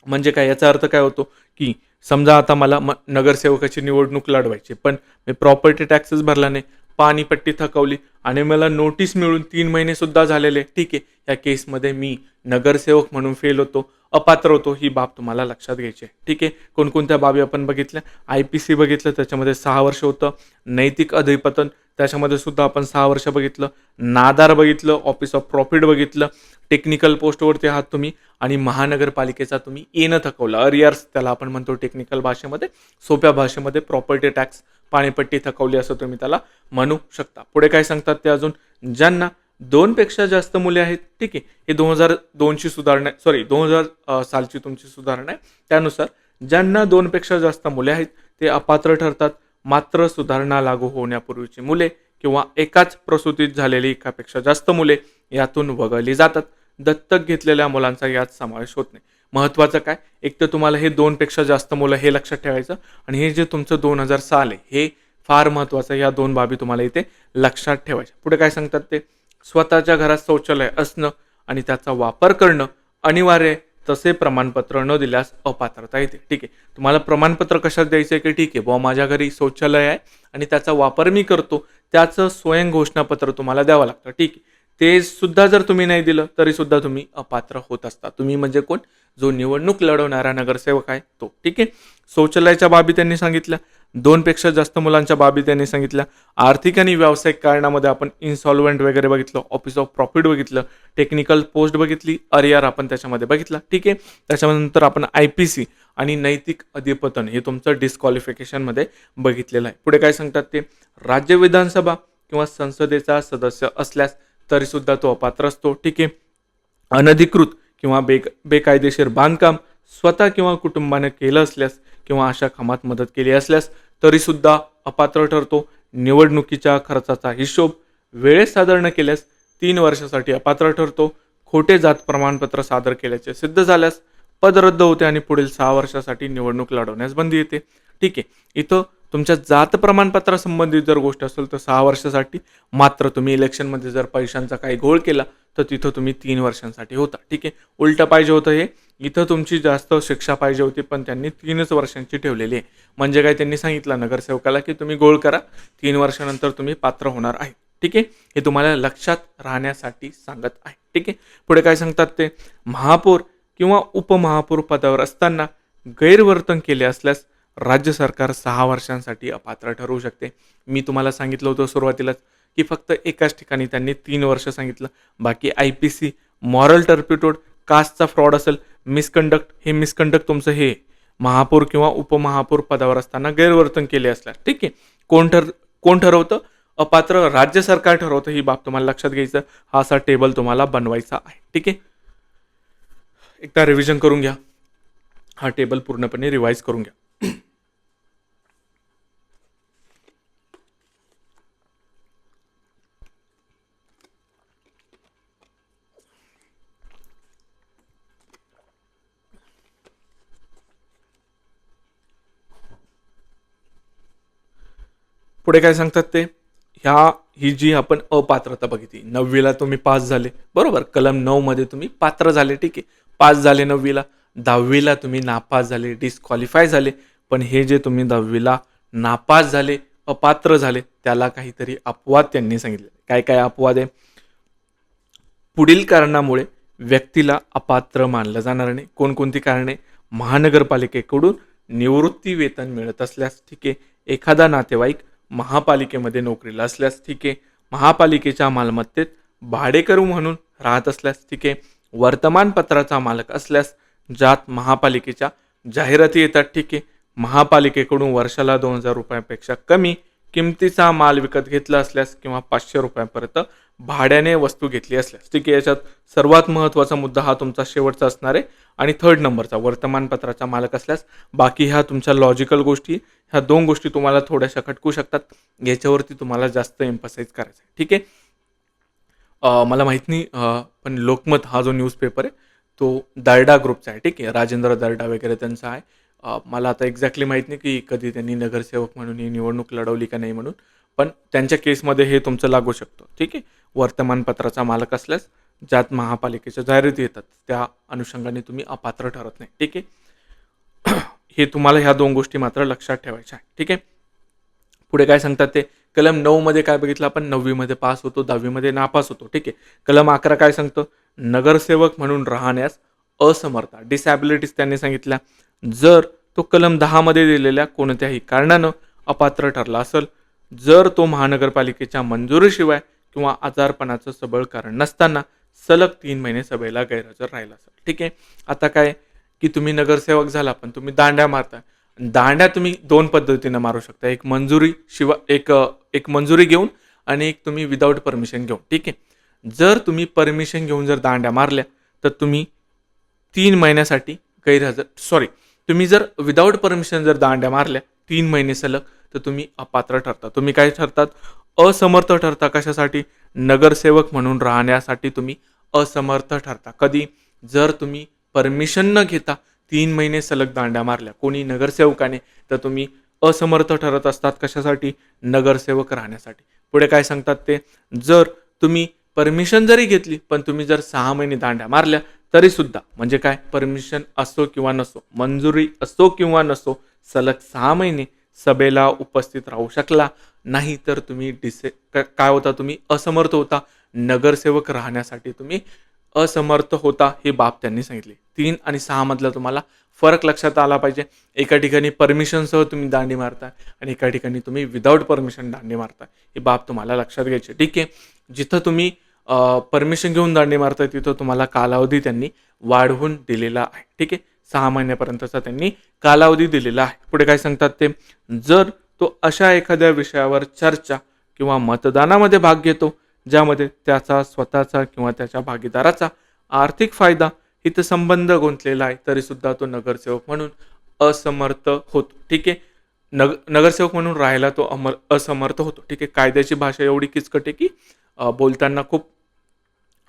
म्हणजे काय? याचा अर्थ काय होतो? की समजा आता मला नगरसेवकाची निवडणूक लढवायची, पण मी प्रॉपर्टी टॅक्सेस भरला नाही, पाणीपट्टी थकवली आणि मला नोटीस मिळून 3 महिने सुद्धा झालेले. ठीक आहे. या केसमध्ये मी नगरसेवक म्हणून फेल होतो, अपात्र होतो. ही बाब तुम्हाला लक्षात घ्यायची आहे. ठीक आहे. कोणकोणत्या बाबी आपण बघितल्या? IPC बघितलं, त्याच्यामध्ये 6 वर्ष होतं. नैतिक अधिपतन, त्याच्यामध्ये सुद्धा आपण 6 वर्ष बघितलं. नादार बघितलं. ऑफिस ऑफ प्रॉफिट बघितलं. टेक्निकल पोस्टवरती आहात तुम्ही आणि महानगरपालिकेचा तुम्ही येणं थकवलं, अरियर्स त्याला आपण म्हणतो टेक्निकल भाषेमध्ये. सोप्या भाषेमध्ये प्रॉपर्टी टॅक्स, पाणीपट्टी थकवली असं तुम्ही त्याला म्हणू शकता. पुढे काय सांगतात ते अजून? ज्यांना 2 पेक्षा जास्त मुले आहेत. ठीक आहे. हे 2002ची सुधारणा, 2000 सालची तुमची सुधारणा आहे. त्यानुसार ज्यांना 2 पेक्षा जास्त मुले आहेत ते अपात्र ठरतात. मात्र सुधारणा लागू होण्यापूर्वीची मुले किंवा एकाच प्रसूतीत झालेली एकापेक्षा जास्त मुले यातून वगळली जातात. दत्तक घेतलेल्या मुलांचा यात समावेश होत नाही. महत्त्वाचं काय? एक तर तुम्हाला हे 2 पेक्षा जास्त मुलं हे लक्षात ठेवायचं आणि हे जे तुमचं 2000 साल आहे हे फार महत्त्वाचं. या 2 बाबी तुम्हाला इथे लक्षात ठेवायच्या. पुढे काय सांगतात ते? स्वतःच्या घरात शौचालय असणं आणि त्याचा वापर करणं अनिवार्य आहे. तसे प्रमाणपत्र न दिल्यास अपात्रता येते. ठीक आहे. तुम्हाला प्रमाणपत्र कशात द्यायचं आहे? की ठीक आहे बुवा, माझ्या घरी शौचालय आहे आणि त्याचा वापर मी करतो, त्याचं स्वयं घोषणापत्र तुम्हाला द्यावं लागतं. ठीक आहे. ते सुद्धा जर तुम्ही नाही दिलं तरी सुद्धा तुम्ही अपात्र होत असता. तुम्ही म्हणजे कोण? जो निवडणूक लढवणारा नगरसेवक आहे तो. ठीक आहे. शौचालयाच्या बाबी त्यांनी सांगितल्या. 2 पेक्षा जास्त मुलांच्या बाबी त्यांनी सांगितल्या. आर्थिक आणि व्यावसायिक कारणामध्ये आपण इन्सॉल्वंट वगैरे बघितलं, ऑफिस ऑफ प्रॉफिट बघितलं, टेक्निकल पोस्ट बघितली, अरियर आपण त्याच्यामध्ये बघितलं. ठीक आहे. त्याच्यानंतर आपण IPC आणि नैतिक अधिपतन हे तुमचं डिस्क्वालिफिकेशनमध्ये बघितलेलं आहे. पुढे काय सांगतात ते? राज्य विधानसभा किंवा संसदेचा सदस्य असल्यास तरी सुद्धा तो अपात्र असतो. ठीक आहे. अनधिकृत किंवा बेकायदेशीर बांधकाम स्वतः किंवा कुटुंबाने केलं असल्यास किंवा अशा कामात मदत केली असल्यास तरी सुद्धा अपात्र ठरतो. निवडणुकीच्या खर्चाचा हिशोब वेळेत सादर न केल्यास 3 वर्षासाठी अपात्र ठरतो. खोटे जात प्रमाणपत्र सादर केल्याचे सिद्ध झाल्यास पद रद्द होते आणि पुढील 6 वर्षासाठी निवडणूक लढवण्यास बंदी येते. ठीक आहे. इथं तुमच्या जात प्रमाणपत्रासंबंधित जर गोष्ट असेल तर 6 वर्षासाठी, मात्र तुम्ही इलेक्शनमध्ये जर पैशांचा काही घोळ केला तर तिथं तुम्ही 3 वर्षांसाठी होता. ठीक आहे. उलटं पाहिजे होतं हे. इथं तुमची जास्त शिक्षा पाहिजे होती, पण त्यांनी 3च वर्षांची ठेवलेली आहे. म्हणजे काय, त्यांनी सांगितलं नगरसेवकाला की तुम्ही घोळ करा, 3 वर्षानंतर तुम्ही पात्र होणार आहे. ठीक आहे. हे तुम्हाला लक्षात राहण्यासाठी सांगत आहे. ठीक आहे. पुढे काय सांगतात ते, महापौर किंवा उपमहापौर पदावर असताना गैरवर्तन केले असल्यास राज्य सरकार 6 वर्षांसाठी अपात्र ठरवू शकते. मी तुम्हाला सांगितलं होतं सुरुवातीलाच की फक्त एकाच ठिकाणी त्यांनी 3 वर्ष सांगितलं. बाकी IPC, मॉरल टर्पिट्यूड, कास्टचा फ्रॉड असेल, मिसकंडक्ट, हे मिसकंडक्ट तुमचं हे महापौर किंवा उपमहापौर पदावर असताना गैरवर्तन केले असल्यास. ठीक आहे. कोण ठरवतं? अपात्र राज्य सरकार ठरवतं. ही बाब तुम्हाला लक्षात घ्यायचं. हा असा टेबल तुम्हाला बनवायचा आहे. ठीक आहे. एकदा रिव्हिजन करून घ्या. हा टेबल पूर्णपणे रिवाइज करून घ्या. पुढे काय सांगतात ते, ही जी आपण अपात्रता बघितली, 9वीला तुम्ही पास झाले, बरोबर, कलम 9 मध्ये तुम्ही पात्र झाले. ठीक आहे. पास झाले 9वीला. 10वीला तुम्ही नापास झाले, डिस्क्वालिफाय झाले. पण हे जे तुम्ही 10वीला नापास झाले, अपात्र झाले, त्याला काहीतरी अपवाद त्यांनी सांगितले. काय काय अपवाद आहे? पुढील कारणामुळे व्यक्तीला अपात्र मानलं जाणार नाही. कोणकोणती कारणे? महानगरपालिकेकडून निवृत्ती वेतन मिळत असल्यास. ठीक आहे. एखादा नातेवाईक महापालिकेमध्ये नोकरीला असल्यास. ठीक आहे. महापालिकेच्या मालमत्तेत भाडेकरू म्हणून राहत असल्यास. ठीक आहे. वर्तमानपत्राचा मालक असल्यास, ज्यात महापालिकेच्या जाहिराती येतात. ठीक आहे. महापालिकेकडून वर्षाला 2,000 रुपयांपेक्षा कमी किमतीचा माल विकत घेतला असल्यास किंवा 500 रुपयांपर्यंत भाड्याने वस्तू घेतली असल्यास. ठीक आहे. याच्यात सर्वात महत्त्वाचा मुद्दा हा तुमचा शेवटचा असणार आहे. आणि 3rd नंबरचा वर्तमानपत्राचा मालक असल्यास. बाकी ह्या तुमच्या लॉजिकल गोष्टी, ह्या 2 गोष्टी तुम्हाला थोड्याशा खटकू शकतात. याच्यावरती तुम्हाला जास्त एम्फसाइज करायचं आहे. ठीक आहे. मला माहीत नाही, पण लोकमत हा जो न्यूजपेपर आहे तो दर्डा ग्रुपचा आहे. ठीक आहे. राजेंद्र दर्डा वगैरे त्यांचा आहे. मला आता एक्झॅक्टली माहीत नाही की कधी त्यांनी नगरसेवक म्हणून ही निवडणूक लढवली का नाही म्हणून, पण त्यांच्या केसमध्ये हे तुमचं लागू शकतं. ठीक आहे. वर्तमानपत्राचा मालक असल्यास, ज्यात महापालिकेच्या जाहिराती येतात, त्या अनुषंगाने तुम्ही अपात्र ठरत नाही. ठीक आहे. हे तुम्हाला ह्या 2 गोष्टी मात्र लक्षात ठेवायच्या आहे. ठीक आहे. पुढे काय सांगतात ते, कलम 9 मध्ये काय बघितलं आपण, 9वी मध्ये पास होतो, 10वी मध्ये नापास होतो. ठीक आहे. कलम 11 काय सांगतं, नगरसेवक म्हणून राहण्यास असमर्थ, डिसॅबिलिटीज त्यांनी सांगितल्या. जर तो कलम 10 मध्ये दिलेल्या कोणत्याही कारणानं अपात्र ठरला असेल, जर तो महानगरपालिकेच्या मंजुरीशिवाय किंवा आजारपणाचं सबळ कारण नसताना सलग 3 महिने सभेला गैरहजर राहिला असेल. ठीक आहे. आता काय की तुम्ही नगरसेवक झाला, पण तुम्ही दांड्या मारता. दांड्या तुम्ही 2 पद्धतीनं मारू शकता. एक मंजुरी शिवाय, एक मंजुरी घेऊन, आणि एक तुम्ही विदाऊट परमिशन घेऊन. ठीक आहे. जर तुम्ही परमिशन घेऊन जर दांड्या मारल्या तर तुम्ही 3 महिन्यासाठी तुम्ही जर विदाऊट परमिशन जर दांड्या मारल्या 3 महिने सलग, तर तुम्ही अपात्र ठरता. तुम्ही काय ठरतात? असमर्थ ठरता. कशासाठी? नगरसेवक म्हणून राहण्यासाठी तुम्ही असमर्थ ठरता. कधी? जर तुम्ही परमिशन न घेता 3 महिने सलग दांड्या मारल्या कोणी नगरसेवकाने, तर तुम्ही असमर्थ ठरत असतात. कशासाठी? नगरसेवक राहण्यासाठी. पुढे काय सांगतात ते, जर तुम्ही परमिशन जरी घेतली, पण तुम्ही जर 6 महिने दांड्या मारल्या तरी सुद्धा, म्हणजे काय, परमिशन असो किंवा नसो, मंजुरी असो किंवा नसो, सलग 6 महिने सभेला उपस्थित राहू शकला नाही, तर तुम्ही काय होता? तुम्ही असमर्थ होता. नगरसेवक राहण्यासाठी तुम्ही असमर्थ होता. ही बाब त्यांनी सांगितली. 3 आणि 6 मधला तुम्हाला फरक लक्षात आला पाहिजे. एका ठिकाणी परमिशनसह तुम्ही दांडी मारताय आणि एका ठिकाणी तुम्ही विदाऊट परमिशन दांडी मारताय. ही बाब तुम्हाला लक्षात घ्यायची. ठीक आहे. जिथं तुम्ही परमिशन घेऊन दांडी मारताय तिथं तुम्हाला कालावधी त्यांनी वाढवून दिलेला आहे. ठीक आहे. 6 महिन्यापर्यंतचा त्यांनी कालावधी दिलेला आहे. पुढे काय सांगतात ते, जर तो अशा एखाद्या विषयावर चर्चा किंवा मतदानामध्ये भाग घेतो ज्यामध्ये त्याचा स्वतःचा किंवा त्याच्या भागीदाराचा आर्थिक फायदा हितसंबंध गुंतलेला आहे, तरी सुद्धा तो नगरसेवक म्हणून असमर्थ होतो. ठीक आहे. नगरसेवक म्हणून राहायला तो असमर्थ होतो. ठीक आहे. कायद्याची भाषा एवढी किचकट आहे की बोलताना खूप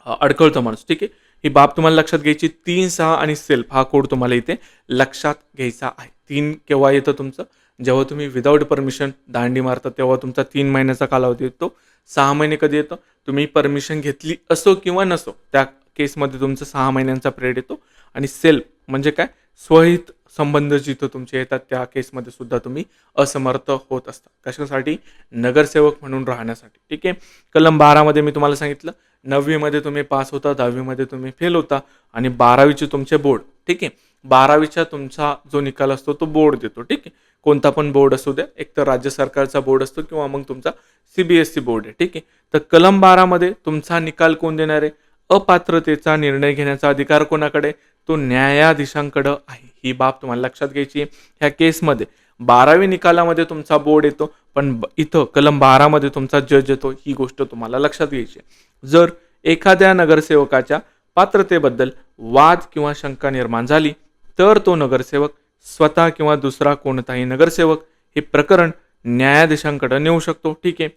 अडखळतो माणूस. ठीक आहे. ही बाब तुम्हाला लक्षात घ्यायची. 3, 6 आणि सेल्फ हा कोड तुम्हाला इथे लक्षात घ्यायचा आहे. 3 केव्हा येतं तुमचं? जेव्हा तुम्ही विदाऊट परमिशन दांडी मारता तेव्हा तुमचा 3 महिन्याचा कालावधी येतो. 6 महिने कधी येतं? तुम्ही परमिशन घेतली असो किंवा नसो, त्या केसमध्ये तुमचा 6 महिन्यांचा पिरियड येतो. आणि सेल्फ म्हणजे काय? स्वहित संबंध जिथं तुमचे येतात त्या केसमध्ये सुद्धा तुम्ही असमर्थ होत असता. कशासाठी? नगरसेवक म्हणून राहण्यासाठी. ठीक आहे. कलम 12 मध्ये मी तुम्हाला सांगितलं 9वी मध्ये तुम्ही पास होता, 10वी मध्ये तुम्ही फेल होता आणि 12वीचे तुमचे बोर्ड. ठीक आहे. 12वीचा तुमचा जो निकाल असतो तो बोर्ड देतो. ठीक आहे. कोणता पण बोर्ड असू द्या, एक तर राज्य सरकारचा बोर्ड असतो किंवा मग तुमचा CBSE बोर्ड आहे. ठीक आहे. तर कलम 12 मध्ये तुमचा निकाल कोण देणार आहे? अपात्रतेचा निर्णय घेण्याचा अधिकार कोणाकडे? तो न्यायाधीशांकडे आहे. ही बाब तुम्हाला लक्षात घ्यायची आहे. ह्या केसमध्ये 12वी निकालामध्ये तुमचा बोर्ड येतो, पण इथं कलम 12 मध्ये तुमचा जज येतो. ही गोष्ट तुम्हाला लक्षात घ्यायची आहे. जर एखाद्या नगरसेवकाच्या पात्रतेबद्दल वाद किंवा शंका निर्माण झाली तर तो नगरसेवक स्वतः किंवा दुसरा कोणताही नगरसेवक हे प्रकरण न्यायाधीशांकडे नेऊ शकतो. ठीक आहे.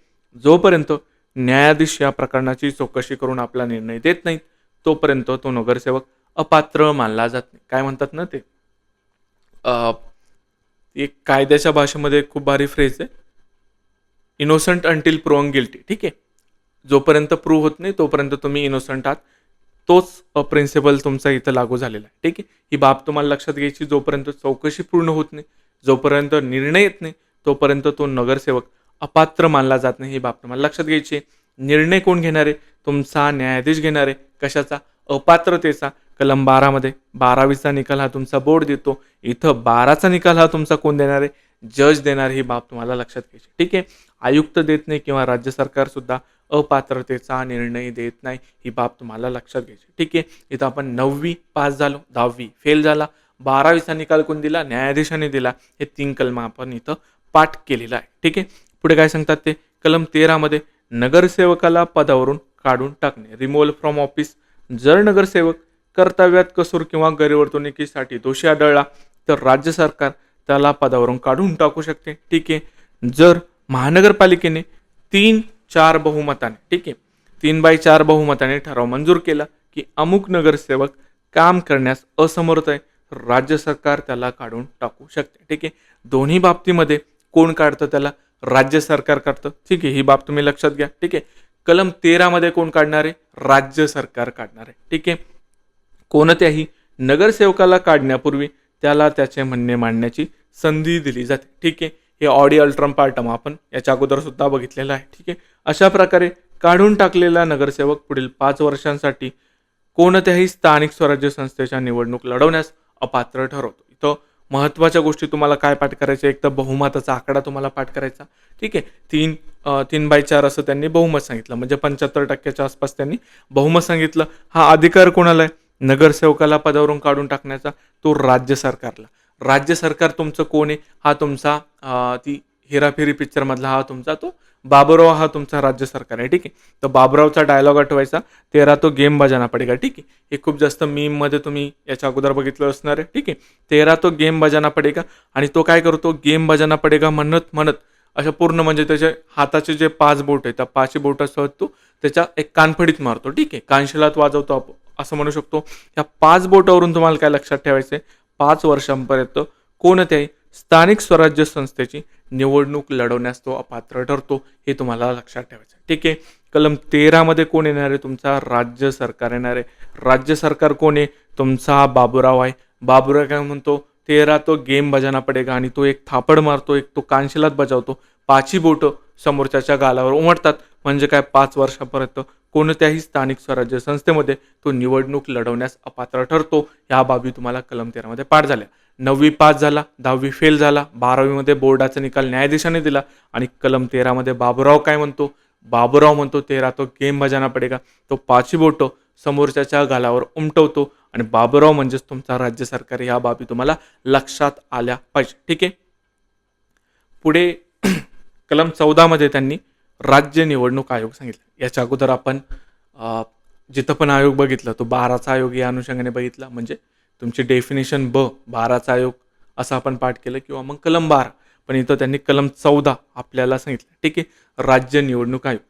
जोपर्यंत न्यायाधीश या प्रकरणाची चौकशी करून आपला निर्णय देत नाहीत तोपर्यंत तो नगरसेवक अपात्र मानला जात नाही. काय म्हणतात ना ते एक कायद्याच्या भाषेमध्ये खूप भारी फ्रेज आहे, इनोसंट अंटिल प्रूव्हन गिल्टी. ठीक आहे. जोपर्यंत प्रूव्ह होत नाही तोपर्यंत तुम्ही इनोसंट आहात. तोच प्रिन्सिपल तुमचा इथं लागू झालेला आहे. ठीक आहे. ही बाब तुम्हाला लक्षात घ्यायची. जोपर्यंत चौकशी पूर्ण होत नाही, जोपर्यंत निर्णय येत नाही तोपर्यंत तो नगरसेवक अपात्र मानला जात नाही. ही बाब तुम्हाला लक्षात घ्यायची. निर्णय कोण घेणार आहे? तुमचा न्यायाधीश घेणार आहे. कशाचा? अपात्रतेचा. कलम 12 मध्ये 12वीचा निकाल हा तुमचा बोर्ड देतो. इथं 12चा निकाल हा तुमचा कोण देणार आहे? जज देणार. ही बाब तुम्हाला लक्षात घ्यायची. ठीक आहे. आयुक्त देत नाही किंवा राज्य सरकार सुद्धा अपात्रतेचा निर्णय देत नाही. ही बाब तुम्हाला लक्षात घ्यायची. ठीक आहे. इथं आपण 9वी पास झालो, 10वी फेल झाला, 12वीचा निकाल कोण दिला? न्यायाधीशाने दिला. हे 3 कलम आपण इथं पाठ केलेला आहे. ठीक आहे. पुढे काय सांगतात ते? कलम 13 मध्ये नगरसेवकाला पदावरून काढून टाकणे, रिमूव्हल फ्रॉम ऑफिस. जर नगरसेवक कर्तव्यात कसूर किंवा गैरवर्तणुकीसाठी दोषी आढळला तर राज्य सरकार त्याला पदावरून काढून टाकू शकते. ठीक आहे. जर महानगरपालिकेने 3/4 बहुमताने, ठीक आहे, 3/4 बहुमताने ठराव मंजूर केला की अमुक नगरसेवक काम करण्यास असमर्थ आहे, राज्य सरकार त्याला काढून टाकू शकते. ठीक आहे. दोन्ही बाबतीमध्ये कोण काढतं? त्याला राज्य सरकार काढतं. ठीक आहे. ही बाब तुम्ही लक्षात घ्या. ठीक आहे. कलम 13 मध्ये कोण काढणार आहे? राज्य सरकार काढणार आहे. ठीक आहे. कोणत्याही नगरसेवकाला काढण्यापूर्वी त्याला त्याचे म्हणणे मांडण्याची संधी दिली जाते. ठीक आहे. हे ऑडी अल्ट्रम पार्टम आपण याच्या अगोदर सुद्धा बघितलेलं आहे. ठीक आहे. अशा प्रकारे काढून टाकलेला नगरसेवक पुढील 5 वर्षांसाठी कोणत्याही स्थानिक स्वराज्य संस्थेच्या निवडणूक लढवण्यास अपात्र ठरवतो. इथं महत्त्वाच्या गोष्टी तुम्हाला काय पाठ करायच्या? एक तर बहुमताचा आकडा तुम्हाला पाठ करायचा. ठीक आहे. 3/4 असं त्यांनी बहुमत सांगितलं, म्हणजे 75% आसपास त्यांनी बहुमत सांगितलं. हा अधिकार कोणाला आहे? नगरसेवकाला पदावरून काढून टाकण्याचा, तो राज्य सरकारला. राज्य सरकार तुमचं कोण आहे? हा तुमचा ती हेराफेरी पिक्चर मधला हा तुमचा तो बाबूराव हा तुमचा राज्य सरकार आहे. ठीक आहे. तर बाबूरावचा डायलॉग आठवायचा, 13 तो गेम बजाना पडेगा. ठीक आहे. हे खूप जास्त मीम मध्ये तुम्ही याच्या अगोदर बघितलं असणार आहे. ठीक आहे. 13 तो गेम बजाना पडेगा. आणि तो काय करतो? गेम बजाना पडेगा म्हणत म्हणत अशा पूर्ण म्हणजे त्याचे हाताचे जे 5 बोट आहेत त्या 5 बोटासह तो त्याच्या एक कानफडीत मारतो. ठीक आहे. कानशिलात वाजवतो असं म्हणू शकतो. या 5 बोटावरून तुम्हाला काय लक्षात ठेवायचंय? 5 वर्षांपर्यंत कोणत्याही स्थानिक स्वराज्य संस्थेची निवडणूक लढवण्यास तो अपात्र ठरतो. हे तुम्हाला लक्षात ठेवायचं. ठीक आहे. कलम 13 मध्ये कोण येणार आहे? तुमचा राज्य सरकार येणार आहे. राज्य सरकार कोण आहे? तुमचा हा बाबूराव आहे. बाबूराव काय म्हणतो? 13 तो गेम बजाना पडेगा आणि तो एक थापड मारतो, एक तो कानशिलात बजावतो. 5ही बोटं समोरच्याच्या गालावर उमटतात. म्हणजे काय? 5 वर्षापर्यंत कोणत्याही स्थानिक स्वराज्य संस्थेमध्ये तो निवडणूक लढवण्यास अपात्र ठरतो. ह्या बाबी तुम्हाला कलम 13 मध्ये पाठ झाल्या. 9वी पास झाला, 10वी फेल झाला, 12वी मध्ये बोर्डाचा निकाल न्यायाधीशाने दिला आणि कलम 13 मध्ये बाबूराव काय म्हणतो? बाबूराव म्हणतो 13 तो गेम बजाना पडेगा. तो 5ही बोटं समोरच्याच्या गालावर उमटवतो आणि बाबूराव म्हणजेच तुमचा राज्य सरकार. ह्या बाबी तुम्हाला लक्षात आल्या पाहिजे. ठीक आहे. पुढे कलम 14 मध्ये त्यांनी राज्य निवडणूक आयोग सांगितलं. याच्या अगोदर आपण जिथं पण आयोग बघितलं तो 12चा आयोग या अनुषंगाने बघितला, म्हणजे तुमची डेफिनेशन 12चा आयोग असं आपण पाठ केलं किंवा मग कलम 12. पण इथं त्यांनी कलम 14 आपल्याला सांगितलं. ठीक आहे. राज्य निवडणूक आयोग.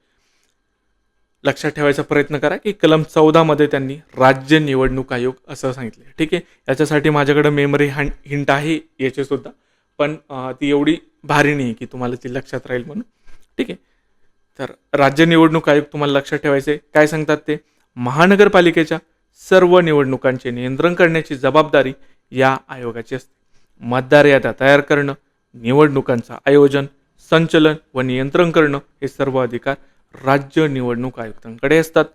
लक्षात ठेवायचा प्रयत्न करा की कलम 14 मध्ये त्यांनी राज्य निवडणूक आयोग असं सांगितलं. ठीक आहे. याच्यासाठी माझ्याकडे मेमरी हिंट आहे याचे सुद्धा. पण ती एवढी भारी नाही की तुम्हाला ती लक्षात राहील म्हणून. ठीक आहे. तर राज्य निवडणूक आयोग तुम्हाला लक्षात ठेवायचे काय सांगतात ते, महानगरपालिकेच्या सर्व निवडणुकांचे नियंत्रण करण्याची जबाबदारी या आयोगाची असते. मतदार याद्या तयार करणं, निवडणुकांचं आयोजन, संचलन व नियंत्रण करणं हे सर्व अधिकार राज्य निवडणूक आयुक्तांकडे असतात.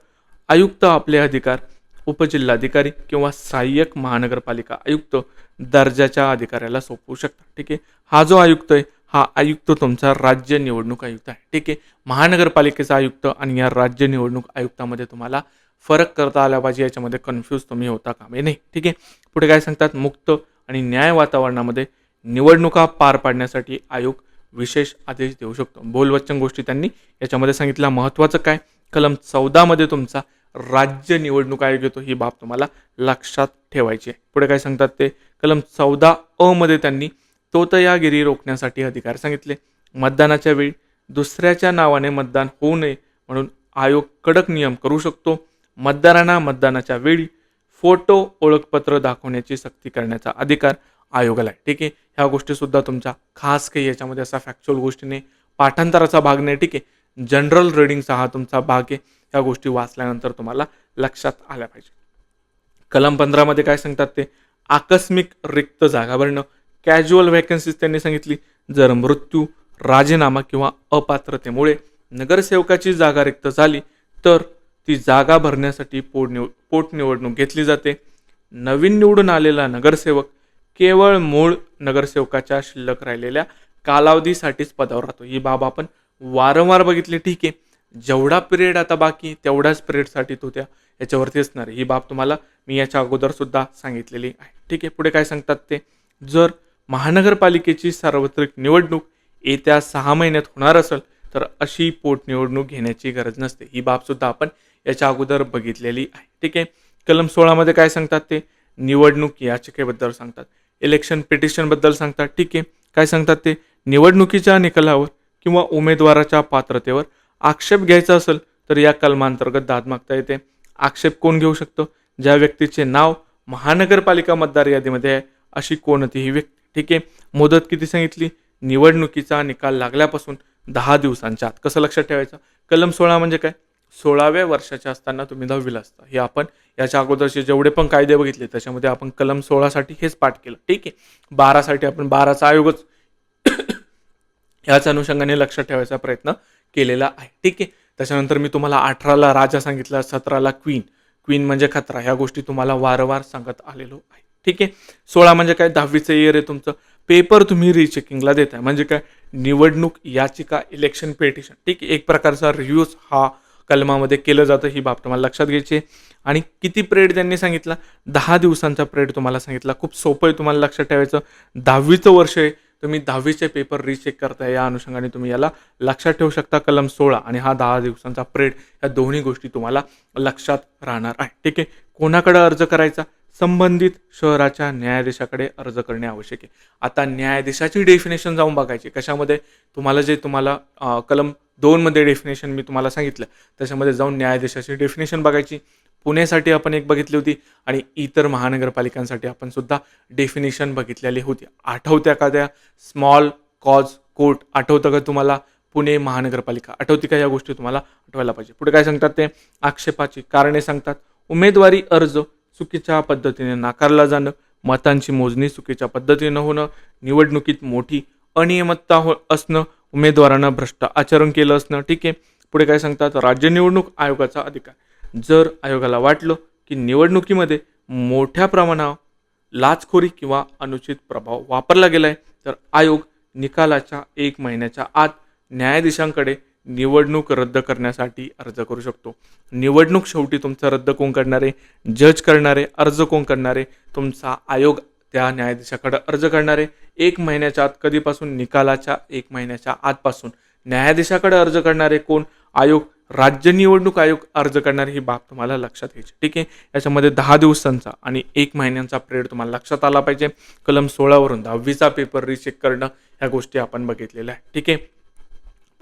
आयुक्त आपले अधिकार उपजिल्हाधिकारी किंवा सहाय्यक महानगरपालिका आयुक्त दर्जाच्या अधिकाऱ्याला सोपवू शकतात. ठीक आहे. हा जो आयुक्त आहे हा आयुक्त तुमचा राज्य निवडणूक आयुक्त आहे. ठीक आहे. महानगरपालिकेचा आयुक्त आणि या राज्य निवडणूक आयुक्तामध्ये तुम्हाला फरक करता आला पाहिजे, याच्यामध्ये कन्फ्यूज तुम्ही होता कामे नाही. ठीक आहे. पुढे काय सांगतात, मुक्त आणि न्याय वातावरणामध्ये निवडणुका पार पाडण्यासाठी आयोग विशेष आदेश देऊ शकतो. बोलवच्चन गोष्टी त्यांनी याच्यामध्ये सांगितल्या. महत्त्वाचं काय, कलम 14 मध्ये तुमचा राज्य निवडणूक आयोग येतो, ही बाब तुम्हाला लक्षात ठेवायची आहे. पुढे काय सांगतात ते, कलम 14 मध्ये त्यांनी तोतयागिरी रोखण्यासाठी अधिकार सांगितले. मतदानाच्या वेळी दुसऱ्याच्या नावाने मतदान होऊ नये म्हणून आयोग कडक नियम करू शकतो. मतदारांना मतदानाच्या वेळी फोटो ओळखपत्र दाखवण्याची सक्ती करण्याचा अधिकार आयोगाला आहे. ठीक आहे. ह्या गोष्टी सुद्धा तुमच्या खास काही याच्यामध्ये असा फॅक्च्युअल गोष्टी नाही, पाठांतराचा भाग नाही. ठीक आहे. जनरल रिडिंगचा हा तुमचा भाग आहे. ह्या गोष्टी वाचल्यानंतर तुम्हाला लक्षात आल्या पाहिजे. कलम 15 मध्ये काय सांगतात ते, आकस्मिक रिक्त जागा भरणं, कॅज्युअल व्हॅकन्सीज त्यांनी सांगितली. जर मृत्यू, राजीनामा किंवा अपात्रतेमुळे नगरसेवकाची जागा रिक्त झाली तर ती जागा भरण्यासाठी पोटनिवडणूक घेतली जाते. नवीन निवडून आलेला नगरसेवक केवळ मूळ नगरसेवकाच्या शिल्लक राहिलेल्या कालावधीसाठीच पदावर राहतो. ही बाब आपण वारंवार बघितली. ठीक आहे. जेवढा पिरियड आता बाकी तेवढ्याच पिरियडसाठी तो त्या याच्यावरती असणार आहे. ही बाब तुम्हाला मी याच्या अगोदर सुद्धा सांगितलेली आहे. ठीक आहे. पुढे काय सांगतात ते, जर महानगरपालिकेची सार्वत्रिक निवडणूक येत्या 6 महिन्यात होणार असेल तर अशी पोटनिवडणूक घेण्याची गरज नसते. ही बाब सुद्धा आपण याच्या अगोदर बघितलेली आहे. ठीक आहे. कलम 16 मध्ये काय सांगतात ते, निवडणूक याचिकेबद्दल सांगतात, इलेक्शन पिटिशनबद्दल सांगतात. ठीक आहे. काय सांगतात ते, निवडणुकीच्या निकालावर किंवा उमेदवाराच्या पात्रतेवर आक्षेप घ्यायचा असेल तर या कलमांतर्गत दाद मागता येते. आक्षेप कोण घेऊ शकतो, ज्या व्यक्तीचे नाव महानगरपालिका मतदार यादीमध्ये आहे अशी कोणतीही व्यक्ती. ठीक आहे. मुदत किती सांगितली, निवडणुकीचा निकाल लागल्यापासून 10 दिवसांच्या आत. कसं लक्षात ठेवायचं, कलम 16 म्हणजे काय, 16व्या वर्षाच्या असताना तुम्ही 10वीला असता. हे आपण याच्या अगोदरचे जेवढे पण कायदे बघितले त्याच्यामध्ये आपण कलम 16 साठी हेच पाठ केलं. ठीक आहे. 12 साठी आपण 12चा आयोगच याच अनुषंगाने लक्षात ठेवायचा प्रयत्न केलेला आहे. ठीक आहे. त्याच्यानंतर मी तुम्हाला 18ला राजा सांगितला, 17ला क्वीन, क्वीन म्हणजे खतरा, ह्या गोष्टी तुम्हाला वारंवार सांगत आलेलो आहे. ठीक आहे. 16 म्हणजे काय, 10वीचं इयर आहे तुमचं, पेपर तुम्ही रिचेकिंगला देताय म्हणजे काय, निवडणूक याचिका, इलेक्शन पिटिशन. ठीक आहे. एक प्रकारचा रिव्ह्यूज हा कलमामध्ये केलं जातं. ही बाब तुम्हाला लक्षात घ्यायची आहे. आणि किती पिरियड त्यांनी सांगितला, 10 दिवसांचा पिरियड तुम्हाला सांगितला. खूप सोपं आहे, तुम्हाला लक्षात ठेवायचं. 10वीचं वर्ष आहे, तुम्ही 10वीचे पेपर रिचेक करताय, या अनुषंगाने तुम्ही याला लक्षात ठेवू शकता. कलम 16 आणि हा 10 दिवसांचा पिरियड, या दोन्ही गोष्टी तुम्हाला लक्षात राहणार आहे. ठीक आहे. कोणाकडे अर्ज करायचा, संबंधित शहराच्या न्यायाधीशाकडे अर्ज करणे आवश्यक आहे. आता न्यायाधीशाची डेफिनेशन जाऊन बघायची. कशामध्ये, तुम्हाला कलम 2 मध्ये डेफिनेशन मी तुम्हाला सांगितलं त्याच्यामध्ये जाऊन न्यायाधीशाची डेफिनेशन बघायची. पुणेसाठी आपण एक बघितली होती आणि इतर महानगरपालिकांसाठी आपण सुद्धा डेफिनेशन बघितलेली होती. आठवत्या का त्या, स्मॉल कॉज कोर्ट आठवतं का तुम्हाला, पुणे महानगरपालिका आठवती का, या गोष्टी तुम्हाला आठवायला पाहिजे. पुढे काय सांगतात ते, आक्षेपाची कारणे सांगतात. उमेदवारी अर्ज चुकीच्या पद्धतीने नाकारला जाणं, मतांची मोजणी चुकीच्या पद्धतीनं होणं, निवडणुकीत मोठी अनियमितता असणं, उमेदवारांना भ्रष्ट आचरण केलं असणं. ठीक आहे. पुढे काय सांगतात, राज्य निवडणूक आयोगाचा अधिकार, जर आयोगाला वाटलं की निवडणुकीमध्ये मोठ्या प्रमाणावर लाचखोरी किंवा अनुचित प्रभाव वापरला गेलाय तर आयोग निकालाच्या 1 महिन्याच्या आत न्यायाधीशांकडे निवडणूक रद्द करण्यासाठी अर्ज करू शकतो. निवडणूक शेवटी तुमचा रद्द कोण करणारे, जज करणारे, अर्ज कोण करणारे, तुमचा आयोग त्या न्यायाधीशाकडे अर्ज करणारे. 1 महिन्याच्या आत कधीपासून, निकालाच्या 1 महिन्याच्या आतपासून. न्यायाधीशाकडे अर्ज करणारे कोण, आयोग, राज्य निवडणूक आयोग अर्ज करणारे. ही बाब तुम्हाला लक्षात घ्यायची. ठीक आहे. याच्यामध्ये 10 दिवसांचा आणि 1 महिन्यांचा पिरियड तुम्हाला लक्षात आला पाहिजे. कलम 16 वरून 10वीचा पेपर रिचेक करणं, ह्या गोष्टी आपण बघितलेल्या आहे. ठीक आहे.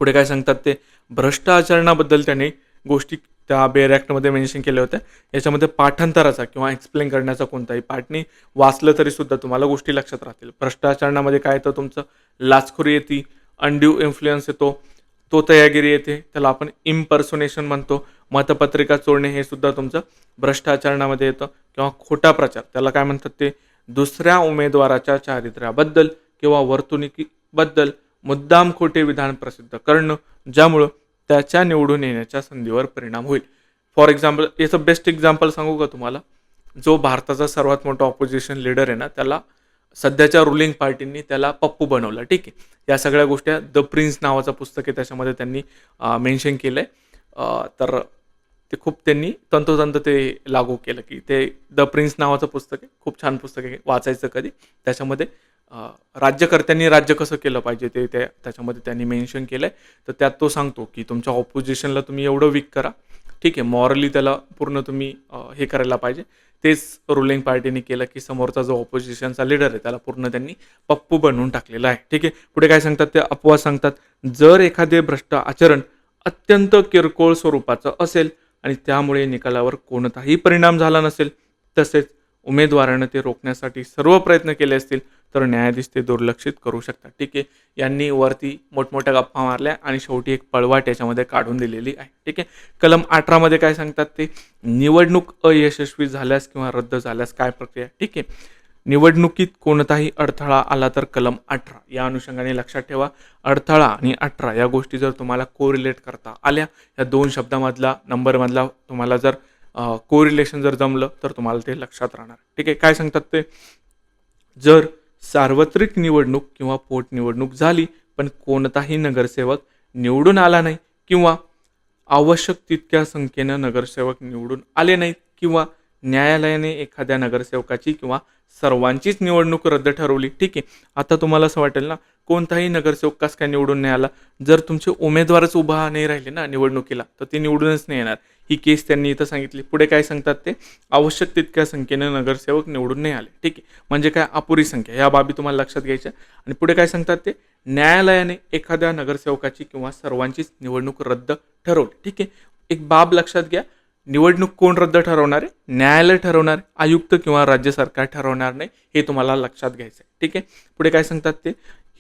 पुढे काय सांगतात ते, भ्रष्ट आचरणाबद्दल त्याने गोष्टी त्या बेअर ॲक्टमध्ये मेन्शन केले होते. याच्यामध्ये पाठांतराचा किंवा एक्सप्लेन करण्याचा कोणताही पार्ट नाही. वाचलं तरीसुद्धा तुम्हाला गोष्टी लक्षात राहतील. भ्रष्टाचारणामध्ये काय येतं तुमचं, लाचखोरी येते, अनड्यू इन्फ्लुएन्स येतो, तो तयागिरी येते, त्याला आपण इम्पर्सोनेशन म्हणतो. मतपत्रिका चोरणे हे सुद्धा तुमचं भ्रष्टाचारणामध्ये येतं. किंवा खोटा प्रचार, त्याला काय म्हणतात ते, दुसऱ्या उमेदवाराच्या चारित्र्याबद्दल किंवा वर्तणुकीबद्दल मुद्दाम खोटे विधान प्रसिद्ध करणं, ज्यामुळं त्याच्या निवडून येण्याच्या संधीवर परिणाम होईल. फॉर एक्झाम्पल, याचं बेस्ट एक्झाम्पल सांगू का तुम्हाला, जो भारताचा सर्वात मोठा ऑपोजिशन लीडर आहे ना, त्याला सध्याच्या रुलिंग पार्टींनी त्याला पप्पू बनवलं. ठीक आहे, या सगळ्या गोष्टी द प्रिन्स नावाचं पुस्तक आहे त्याच्यामध्ये त्यांनी मेन्शन केलं आहे. तर ते खूप त्यांनी तंतोतंत ते लागू केलं, की ते द प्रिन्स नावाचं पुस्तक आहे, खूप छान पुस्तक आहे, वाचायचं कधी. त्याच्यामध्ये राज्यकर्त्यांनी राज्य कसं केलं पाहिजे ते त्याच्यामध्ये त्यांनी मेन्शन केलं आहे. तर त्यात तो सांगतो की तुमच्या ऑपोजिशनला तुम्ही एवढं वीक करा, ठीक आहे, मॉरली त्याला पूर्ण तुम्ही हे करायला पाहिजे. तेच रुलिंग पार्टीने केलं, की समोरचा जो ऑपोजिशनचा लीडर आहे त्याला पूर्ण त्यांनी पप्पू बनवून टाकलेला आहे. ठीक आहे, पुढे काय सांगतात ते अपवाद सांगतात. जर एखादे भ्रष्ट आचरण अत्यंत किरकोळ स्वरूपाचं असेल आणि त्यामुळे निकालावर कोणताही परिणाम झाला नसेल, तसेच उमेदवारानं ते रोखण्यासाठी सर्व प्रयत्न केले असतील, तर न्यायाधीश ते दुर्लक्षित करू शकतात. ठीक आहे, यांनी वरती मोठमोठ्या गप्पा मारल्या आणि शेवटी एक पळवाट याच्यामध्ये काढून दिलेली आहे. ठीक आहे, कलम 18 मध्ये काय सांगतात ते, निवडणूक अयशस्वी झाल्यास किंवा रद्द झाल्यास काय प्रक्रिया. ठीक आहे, निवडणुकीत कोणताही अडथळा आला तर कलम 18 या अनुषंगाने लक्षात ठेवा. अडथळा आणि 18 या गोष्टी जर तुम्हाला कोरिलेट करता आल्या, या दोन शब्दामधला नंबरमधला तुम्हाला जर कोरिलेशन जर जमलं तर तुम्हाला ते लक्षात राहणार. ठीक आहे, काय सांगतात ते, जर सार्वत्रिक निवडणूक किंवा पोटनिवडणूक झाली पण कोणताही नगरसेवक निवडून आला नाही किंवा आवश्यक तितक्या संख्येनं नगरसेवक निवडून आले नाहीत किंवा न्यायालयाने एखाद्या नगरसेवकाची किंवा सर्वांचीच निवडणूक रद्द ठरवली. ठीक आहे, आता तुम्हाला असं वाटेल ना, कोणताही नगरसेवक कसं काय निवडून नाही आला, जर तुमचे उमेदवारच उभा नाही राहिले ना निवडणुकीला, तर ते निवडूनच नाही येणार. ही केस त्यांनी इथं सांगितली. पुढे काय सांगतात ते, आवश्यक तितक्या संख्येनं नगरसेवक निवडून नाही आले. ठीक आहे, म्हणजे काय, अपुरी संख्या, या बाबी तुम्हाला लक्षात घ्यायच्या. आणि पुढे काय सांगतात ते, न्यायालयाने एखाद्या नगरसेवकाची किंवा सर्वांचीच निवडणूक रद्द ठरवली. ठीक आहे, एक बाब लक्षात घ्या, निवडणूक कोण रद्द ठरवणार आहे, न्यायालय ठरवणार, आयुक्त किंवा राज्य सरकार ठरवणार नाही, हे तुम्हाला लक्षात घ्यायचं आहे. ठीक आहे, पुढे काय सांगतात ते,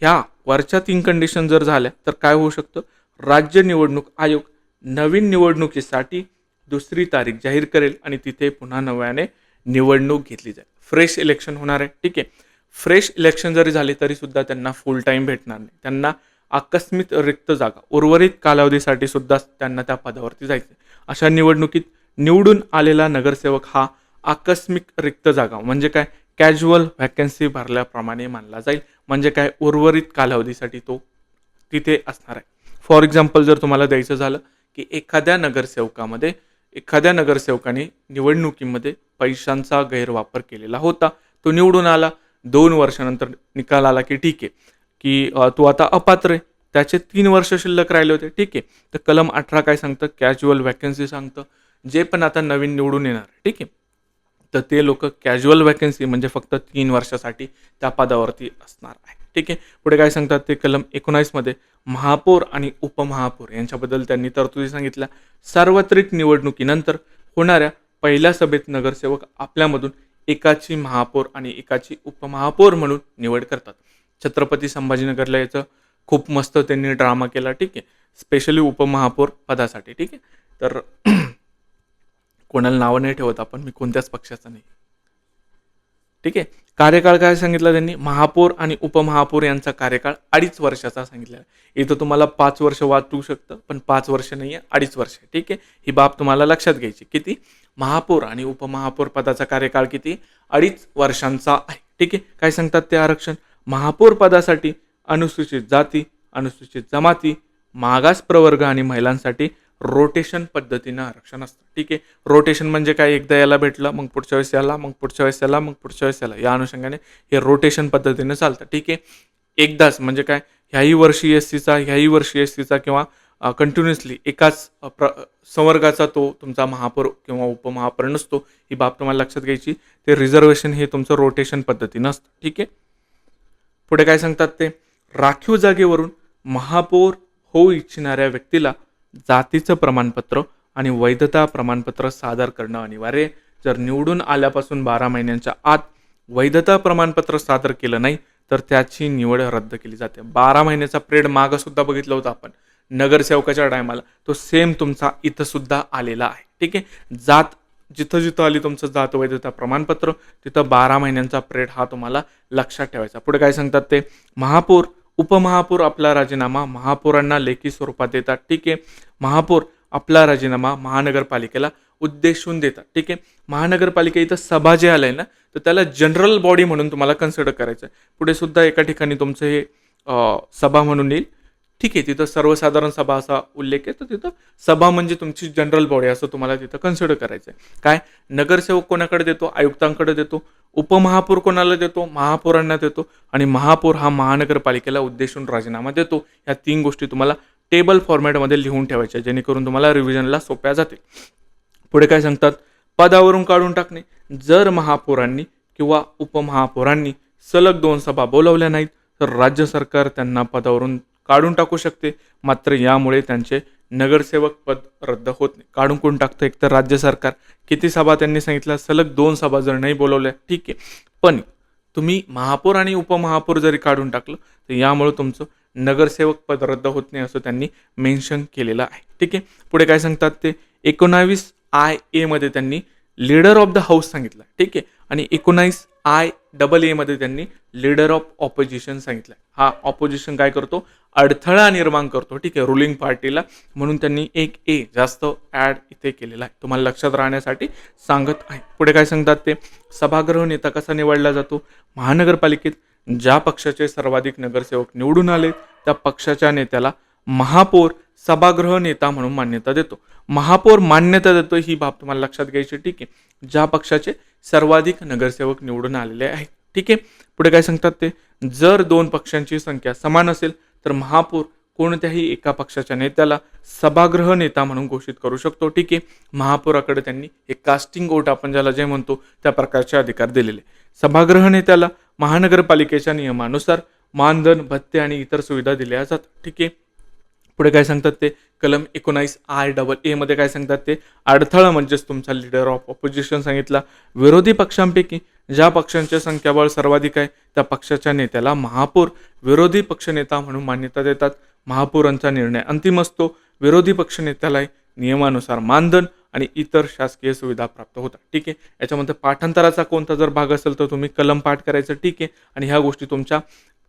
ह्या वरच्या 3 कंडिशन जर झाल्या तर काय होऊ शकतं, राज्य निवडणूक आयोग नवीन निवडणुकीसाठी दुसरी तारीख जाहीर करेल आणि तिथे पुन्हा नव्याने निवडणूक घेतली जाईल. फ्रेश इलेक्शन होणार आहे. ठीक आहे, फ्रेश इलेक्शन जरी झाले तरी सुद्धा त्यांना फुल टाईम भेटणार नाही. त्यांना आकस्मिक रिक्त जागा, उर्वरित कालावधीसाठी सुद्धा त्यांना त्या पदावरती जायचं. अशा निवडणुकीत निवडून आलेला नगरसेवक हा आकस्मिक रिक्त जागा म्हणजे काय, कॅज्युअल व्हॅकन्सी भरल्याप्रमाणे मानला जाईल. म्हणजे काय, उर्वरित कालावधीसाठी तो तिथे असणार आहे. फॉर एक्झाम्पल, जर तुम्हाला द्यायचं झालं की एखाद्या नगरसेवकाने निवडणुकीमध्ये पैशांचा गैरवापर केलेला होता, तो निवडून आला, 2 वर्षानंतर निकाल आला की ठीक आहे, की तो आता अपात्र आहे, त्याचे 3 वर्ष शिल्लक राहिले होते. ठीक आहे, तर कलम 18 काय सांगतं, कॅज्युअल व्हॅकन्सी सांगतं. जे पण आता नवीन निवडून येणार, ठीक आहे, तर ते लोक कॅज्युअल व्हॅकन्सी म्हणजे फक्त 3 वर्षासाठी त्या पदावरती असणार आहे. ठीक आहे, पुढे काय सांगतात ते, कलम 19 मध्ये महापौर आणि उपमहापौर यांच्याबद्दल त्यांनी तरतुदी सांगितल्या. सार्वत्रिक निवडणुकीनंतर होणाऱ्या पहिल्या सभेत नगरसेवक आपल्यामधून एकाची महापौर आणि एकाची उपमहापौर म्हणून निवड करतात. छत्रपती संभाजीनगरला याचं खूप मस्त त्यांनी ड्रामा केला. ठीक आहे, स्पेशली उपमहापौर पदासाठी. ठीक आहे, तर कोणाला नावं नाही ठेवत आपण, मी कोणत्याच पक्षाचा नाही. ठीक आहे, कार्यकाळ काय सांगितलं त्यांनी, महापौर आणि उपमहापौर यांचा कार्यकाळ 2.5 वर्षाचा सांगितलेला आहे. इथं तुम्हाला 5 वर्ष वाटू शकतं, पण 5 वर्ष नाही आहे, 2.5 वर्ष. ठीक आहे, ही बाब तुम्हाला लक्षात घ्यायची. किती, महापौर आणि उपमहापौर पदाचा कार्यकाळ किती, 2.5 वर्षांचा आहे. ठीक आहे, काय सांगतात ते आरक्षण, महापौर पदासाठी अनुसूचित जाती, अनुसूचित जमाती, मागास प्रवर्ग आणि महिलांसाठी रोटेशन पद्धतीनं आरक्षण असतं. ठीक आहे, रोटेशन म्हणजे काय, एकदा याला भेटलं मग पुढच्या वेळेस याला, मग पुढच्या वेळेस याला, मग पुढच्या वेळेस याला, या अनुषंगाने हे रोटेशन पद्धतीनं चालतं. ठीक आहे, एकदाच म्हणजे काय, ह्याही वर्षी एससीचा, ह्याही वर्षी एससीचा किंवा कंटिन्युअसली एकाच संवर्गाचा तो तुमचा महापौर किंवा उपमहापौर नसतो. ही बाब तुम्हाला लक्षात घ्यायची. ते रिझर्वेशन हे तुमचं रोटेशन पद्धतीनं असतं. ठीक आहे, पुढे काय सांगतात ते, राखीव जागेवरून महापौर होऊ इच्छिणाऱ्या व्यक्तीला जातीचं प्रमाणपत्र आणि वैधता प्रमाणपत्र सादर करणं अनिवार्य. जर निवडून आल्यापासून 12 महिन्यांच्या आत वैधता प्रमाणपत्र सादर केलं नाही तर त्याची निवड रद्द केली जाते. 12 महिन्याचा पिरियड मागं सुद्धा बघितलं होतं आपण नगरसेवकाच्या टायमाला, तो सेम तुमचा इथं सुद्धा आलेला आहे. ठीक आहे. जात जिथं जिथं आली तुमचं जात वैधता प्रमाणपत्र, तिथं 12 महिन्यांचा पिरियड हा तुम्हाला लक्षात ठेवायचा. पुढे काय सांगतात ते, महापौर उपमहापौर आपला राजीनामा महापौरांना लेखी स्वरूपात देतात. ठीक आहे. महापौर आपला राजीनामा महानगरपालिकेला उद्देशून देतात. ठीक आहे. महानगरपालिका इथं सभा जे आलंय ना, तर त्याला जनरल बॉडी म्हणून तुम्हाला कन्सिडर करायचं आहे. पुढे सुद्धा एका ठिकाणी तुमचं हे सभा म्हणून येईल. ठीक आहे. तिथं सर्वसाधारण सभा असा उल्लेख आहे, तर तिथं सभा म्हणजे तुमची जनरल बॉडी असं तुम्हाला तिथं कन्सिडर करायचं आहे. काय नगरसेवक कोणाकडे देतो, आयुक्तांकडे देतो. उपमहापौर कोणाला देतो, महापौरांना देतो. आणि महापौर हा महानगरपालिकेला उद्देशून राजीनामा देतो. या 3 गोष्टी तुम्हाला टेबल फॉर्मॅटमध्ये लिहून ठेवायच्या, जेणेकरून तुम्हाला रिव्हिजनला सोप्या जातील. पुढे काय सांगतात, पदावरून काढून टाकणे. जर महापौरांनी किंवा उपमहापौरांनी सलग 2 सभा बोलवल्या नाहीत तर राज्य सरकार त्यांना पदावरून काढून टाकू शकते. मात्र यामुळे त्यांचे नगरसेवक पद रद्द होत नाही. काढून कोण टाकतं, एक तर राज्य सरकार. किती सभा त्यांनी सांगितलं, सलग 2 सभा जर नाही बोलवल्या, ठीक आहे, पण तुम्ही महापौर आणि उपमहापौर जरी काढून टाकलं तर यामुळे तुमचं नगरसेवक पद रद्द होत नाही असं त्यांनी मेन्शन केलेलं आहे. ठीक आहे. पुढे काय सांगतात ते, 19IA मध्ये त्यांनी लीडर ऑफ द हाऊस सांगितलं. ठीक आहे. आणि 19IA मध्ये त्यांनी लीडर ऑफ ऑपोजिशन सांगितलं. हा ऑपोजिशन काय करतो, अडथळा निर्माण करतो. ठीक आहे, रुलिंग पार्टीला, म्हणून त्यांनी एक ए जास्त ॲड इथे केलेला आहे. तुम्हाला लक्षात राहण्यासाठी सांगत आहे. पुढे काय सांगतात ते, सभागृह नेता कसा निवडला जातो, महानगरपालिकेत ज्या पक्षाचे सर्वाधिक नगरसेवक निवडून आले त्या पक्षाच्या नेत्याला महापौर सभागृह नेता म्हणून मान्यता देतो. महापौर मान्यता देतो ही बाब तुम्हाला लक्षात घ्यायची. ठीक आहे. ज्या पक्षाचे सर्वाधिक नगरसेवक निवडून आलेले आहेत. ठीक आहे. पुढे काय सांगतात ते, जर 2 पक्षांची संख्या समान असेल तर महापौर कोणत्याही एका पक्षाच्या नेत्याला सभागृह नेता म्हणून घोषित करू शकतो. ठीक आहे. महापौराकडे त्यांनी एक कास्टिंग वोट आपण ज्याला जे म्हणतो त्या प्रकारचे अधिकार दिलेले. सभागृह नेत्याला महानगरपालिकेच्या नियमानुसार मानधन, भत्ते आणि इतर सुविधा दिल्या जातात. ठीक आहे. पुढे काय सांगतात ते, कलम 19IA मध्ये काय सांगतात ते, अडथळा म्हणजेच तुमचा लीडर ऑफ ऑपोजिशन सांगितला. विरोधी पक्षांपैकी ज्या पक्षांचे संख्याबळ सर्वाधिक आहे त्या पक्षाच्या नेत्याला महापौर विरोधी पक्षनेता म्हणून मान्यता देतात. महापौरांचा निर्णय अंतिम असतो. विरोधी पक्षनेत्याला नियमानुसार मानधन आणि इतर शासकीय सुविधा प्राप्त होतात. ठीक आहे. याच्यामध्ये पाठांतराचा कोणता जर भाग असेल तर तुम्ही कलम पाठ करायचं. ठीक आहे. आणि ह्या गोष्टी तुमच्या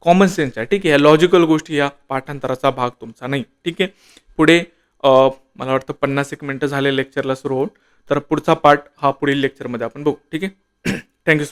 कॉमन सेन्स आहे. ठीक आहे. ह्या लॉजिकल गोष्टी, या पाठांतराचा भाग तुमचा नाही. ठीक आहे. पुढे मला वाटतं 50 मिनिटं झाले लेक्चरला सुरू होऊन, तर पुढचा पार्ट हा पुढील लेक्चरमध्ये आपण बघू. ठीक आहे. Thank you so much.